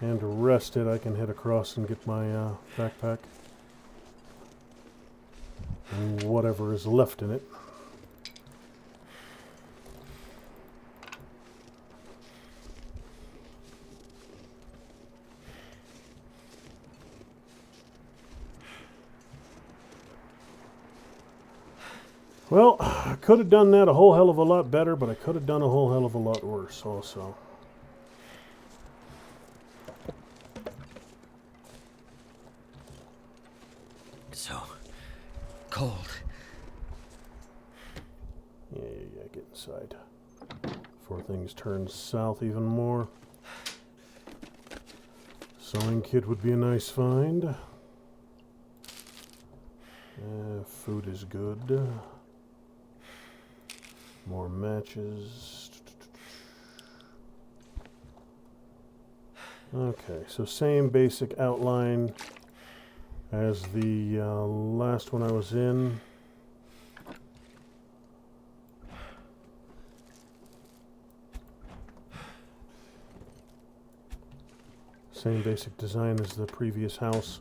and rested, I can head across and get my backpack and whatever is left in it. Well, I could have done that a whole hell of a lot better, but I could have done a whole hell of a lot worse also. So cold. Yeah, get inside. Before things turn south even more. Sewing kit would be a nice find. Food is good. More matches. Okay, so same basic outline as the last one I was in. Same basic design as the previous house.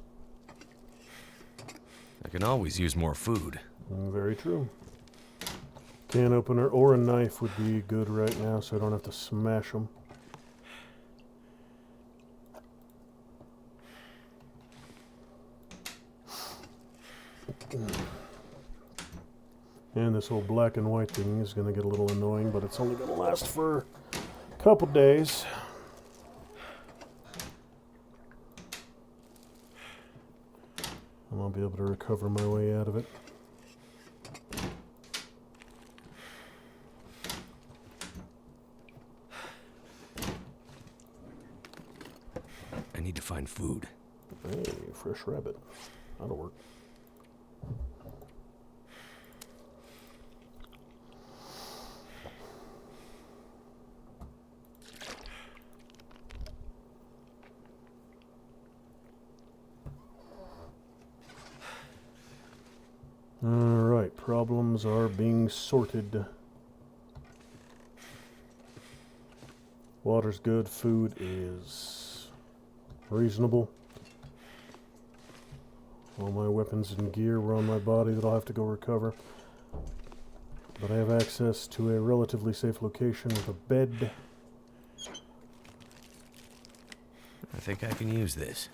I can always use more food. Very true. Can opener or a knife would be good right now, so I don't have to smash them. And this whole black and white thing is going to get a little annoying, but it's only going to last for a couple days. And I'll be able to recover my way out of it. I need to find food. Hey, fresh rabbit. That'll work. Alright, problems are being sorted. Water's good, food is reasonable. All my weapons and gear were on my body that I'll have to go recover. But I have access to a relatively safe location with a bed. I think I can use this.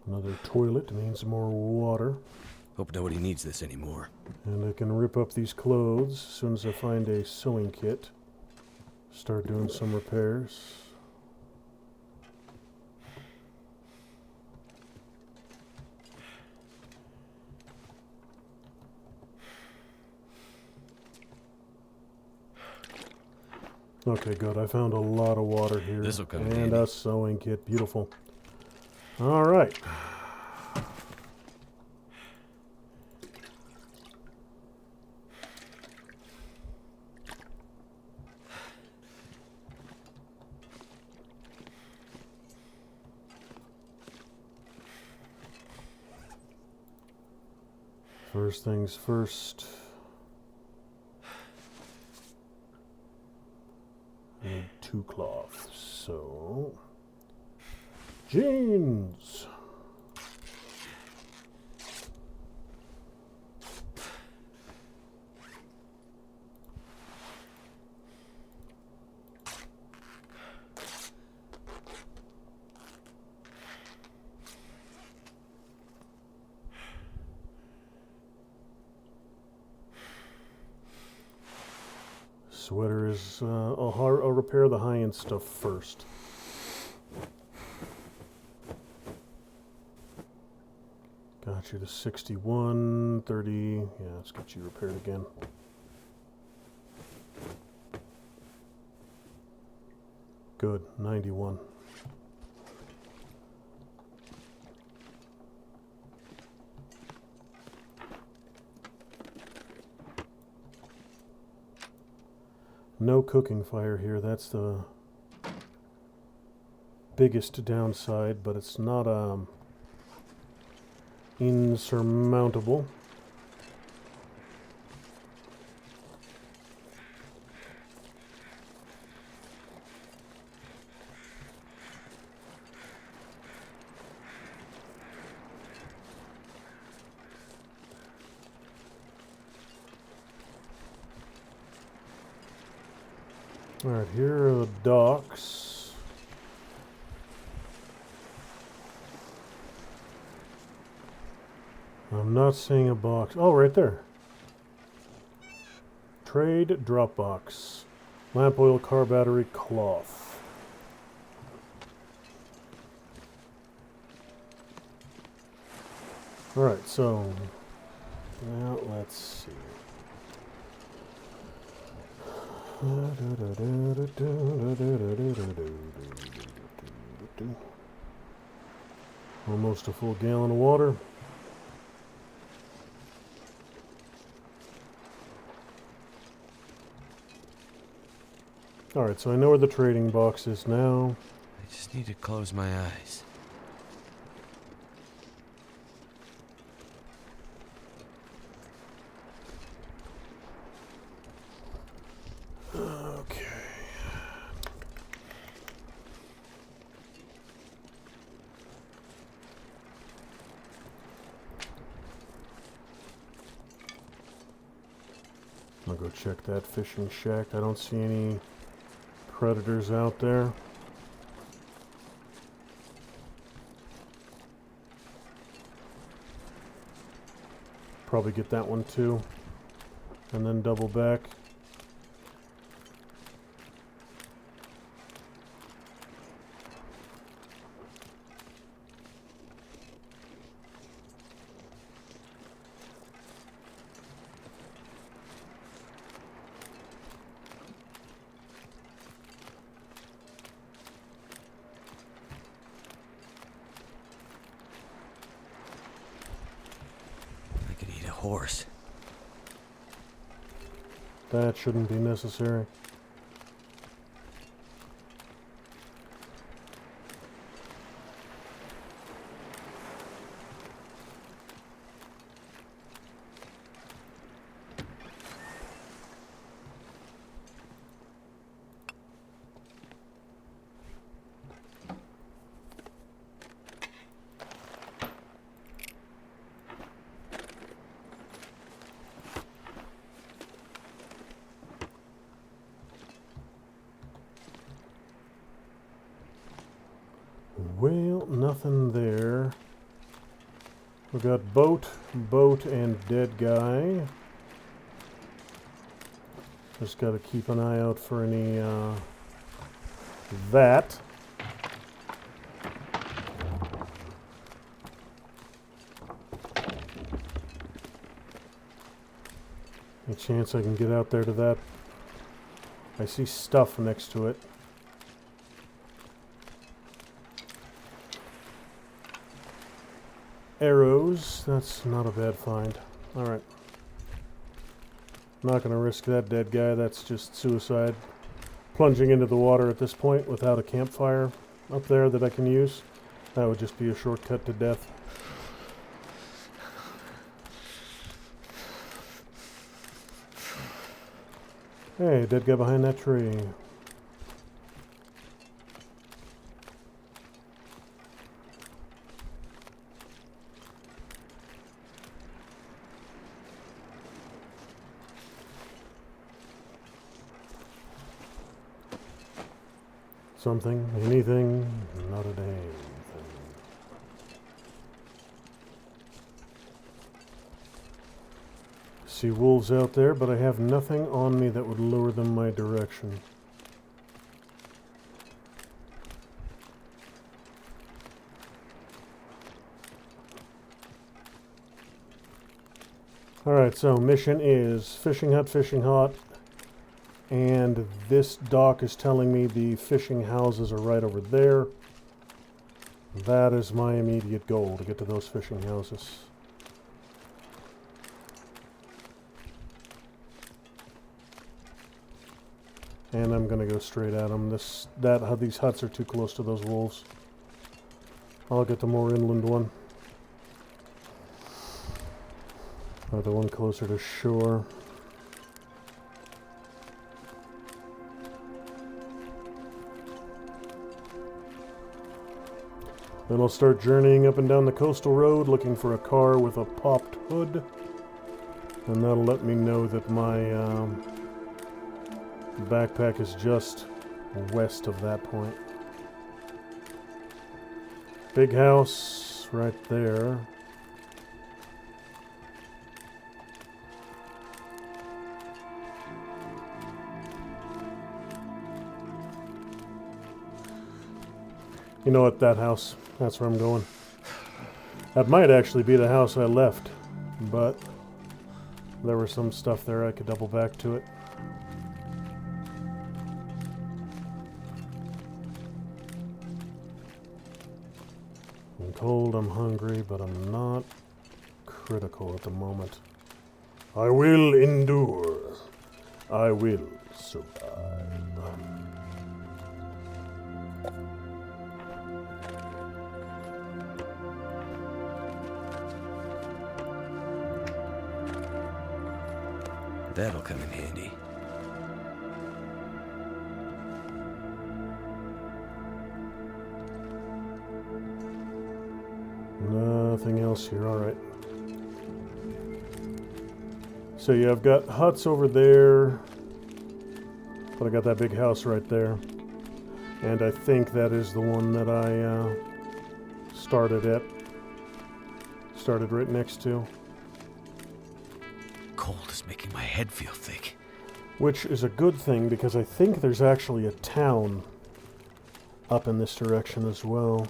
Another toilet means more water. Hope nobody needs this anymore. And I can rip up these clothes as soon as I find a sewing kit. Start doing some repairs. Okay, good. I found a lot of water here. This'll come in and handy. a sewing kit. Beautiful. All right. First things first. I need 2 cloths, so jeans. Sweater is, I'll repair the high-end stuff first. Got you to 61, 30, yeah, let's get you repaired again. Good, 91. No cooking fire here, that's the biggest downside, but it's not insurmountable. Alright, here are the docks. I'm not seeing a box. Oh, right there. Trade drop box. Lamp oil, car battery, cloth. Alright, so now let's see. Almost a full gallon of water. Alright, so I know where the trading box is now. I just need to close my eyes. Okay. I'll go check that fishing shack. I don't see any predators out there. Probably get that one too. And then double back. Horse. That shouldn't be necessary. Well, nothing there. We got boat, and dead guy. Just got to keep an eye out for any that. Any chance I can get out there to that? I see stuff next to it. Arrows, that's not a bad find. Alright. I'm not going to risk that dead guy, that's just suicide. Plunging into the water at this point without a campfire up there that I can use. That would just be a shortcut to death. Hey, dead guy behind that tree. Something, anything, not a damn thing. See wolves out there, but I have nothing on me that would lure them my direction. Alright, so mission is fishing hut, and this dock is telling me the fishing houses are right over there. That is my immediate goal, to get to those fishing houses. And I'm gonna go straight at them. These huts are too close to those wolves. I'll get the more inland one. Or the one closer to shore. Then I'll start journeying up and down the coastal road looking for a car with a popped hood. And that'll let me know that my backpack is just west of that point. Big house right there. You know what, that house, that's where I'm going. That might actually be the house I left, but there was some stuff there I could double back to it. I'm cold, I'm hungry, but I'm not critical at the moment. I will endure. I will survive. That'll come in handy. Nothing else here, alright. So yeah, I've got huts over there, but I got that big house right there. And I think that is the one that I started right next to. Cold is making my head feel thick. Which is a good thing, because I think there's actually a town up in this direction as well.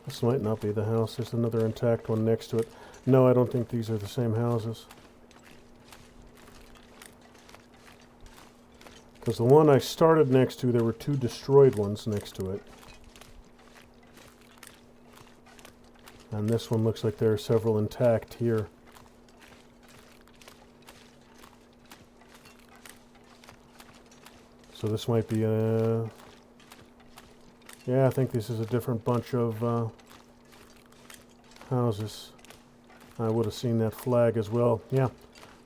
This might not be the house. There's another intact one next to it. No, I don't think these are the same houses. Because the one I started next to, there were 2 destroyed ones next to it. And this one looks like there are several intact here. So this might be a... Yeah, I think this is a different bunch of houses. I would have seen that flag as well. Yeah,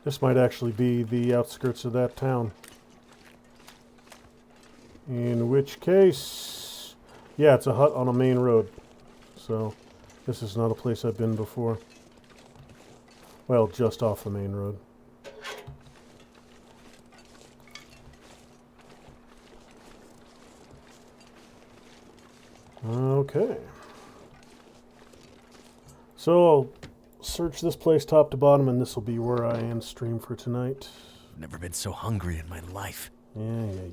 this might actually be the outskirts of that town. In which case, yeah, it's a hut on a main road. So, this is not a place I've been before. Well, just off the main road. Okay. So, I'll search this place top to bottom, and this will be where I end stream for tonight. I've never been so hungry in my life. Yeah, I know.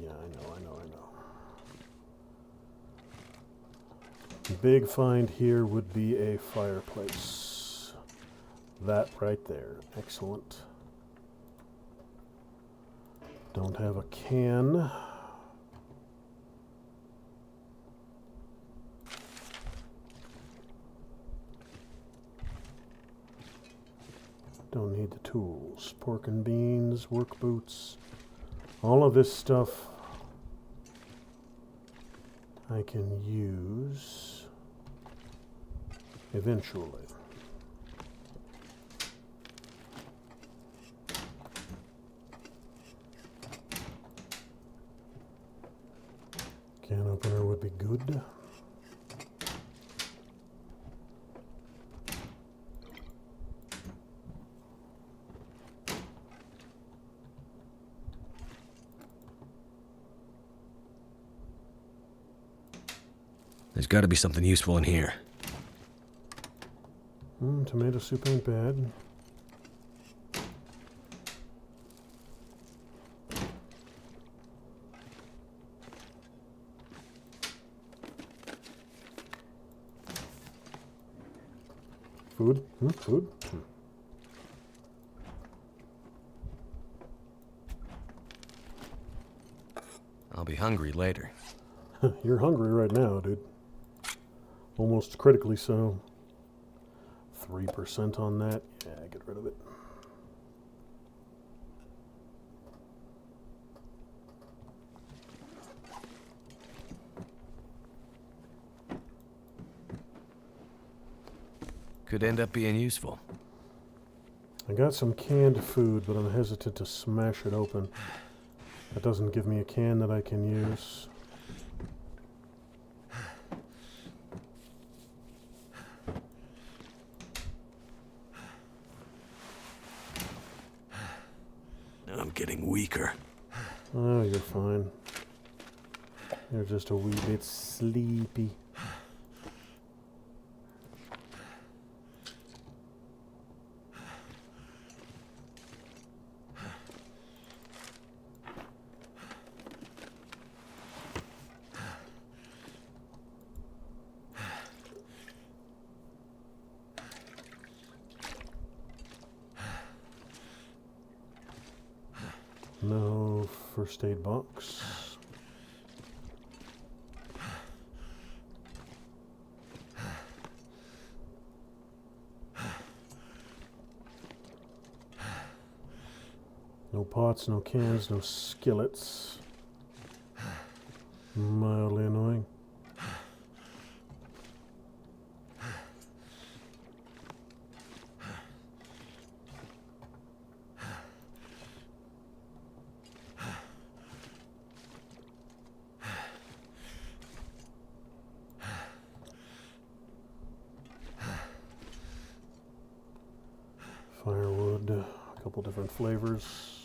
The big find here would be a fireplace. That right there. Excellent. Don't have a can. Don't need the tools. Pork and beans, work boots. All of this stuff I can use eventually. Can opener would be good. There's got to be something useful in here. Tomato soup ain't bad. Food? Food? I'll be hungry later. You're hungry right now, dude. Almost critically so. 3% on that. Yeah, get rid of it. Could end up being useful. I got some canned food, but I'm hesitant to smash it open. That doesn't give me a can that I can use. I'm getting weaker. Oh, you're fine. You're just a wee bit sleepy. first aid box. No pots, no cans, no skillets. Mildly annoying. Firewood, a couple different flavors.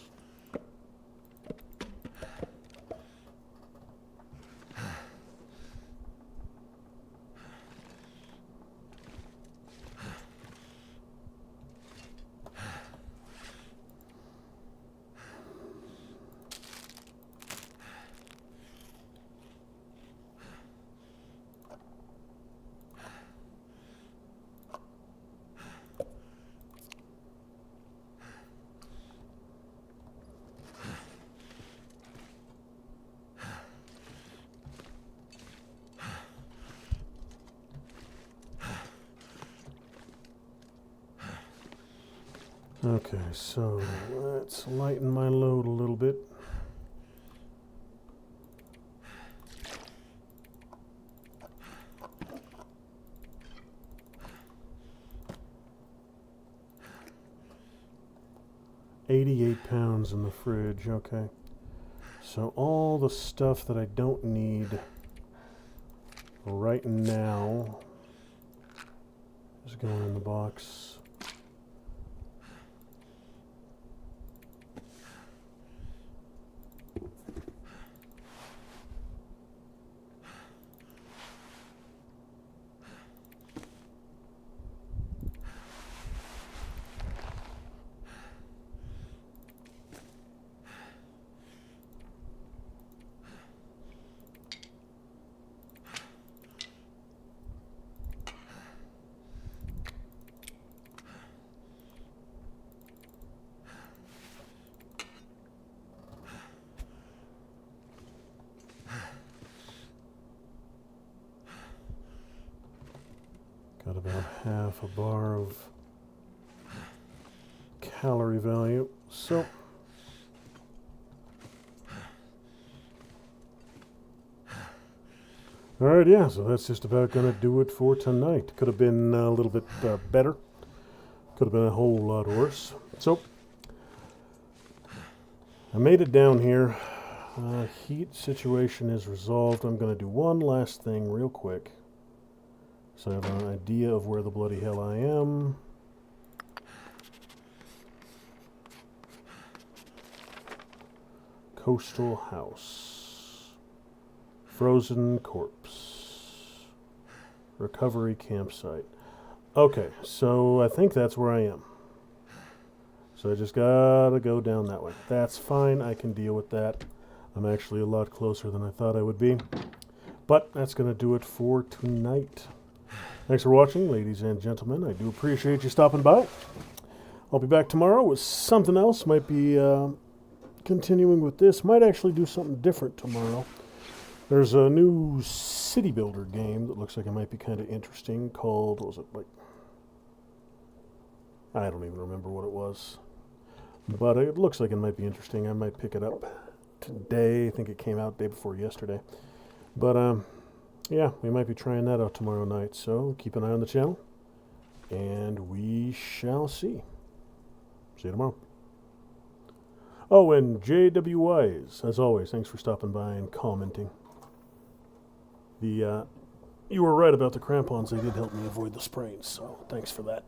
Okay, so let's lighten my load a little bit. £88 in the fridge, okay. So all the stuff that I don't need right now is going in the box. Got about half a bar of calorie value. So alright, yeah, so that's just about going to do it for tonight. Could have been a little bit better. Could have been a whole lot worse. So I made it down here. Heat situation is resolved. I'm going to do one last thing real quick, so I have an idea of where the bloody hell I am. Coastal house. Frozen corpse. Recovery campsite. Okay, so I think that's where I am. So I just gotta go down that way. That's fine, I can deal with that. I'm actually a lot closer than I thought I would be. But that's gonna do it for tonight. Thanks for watching, ladies and gentlemen. I do appreciate you stopping by. I'll be back tomorrow with something else. Might be continuing with this. Might actually do something different tomorrow. There's a new city builder game that looks like it might be kind of interesting called, what was it, like, I don't even remember what it was. But it looks like it might be interesting. I might pick it up today. I think it came out day before yesterday. But yeah, we might be trying that out tomorrow night, so keep an eye on the channel, and we shall see. See you tomorrow. Oh, and JWYs, as always, thanks for stopping by and commenting. You were right about the crampons. They did help me avoid the sprains, so thanks for that.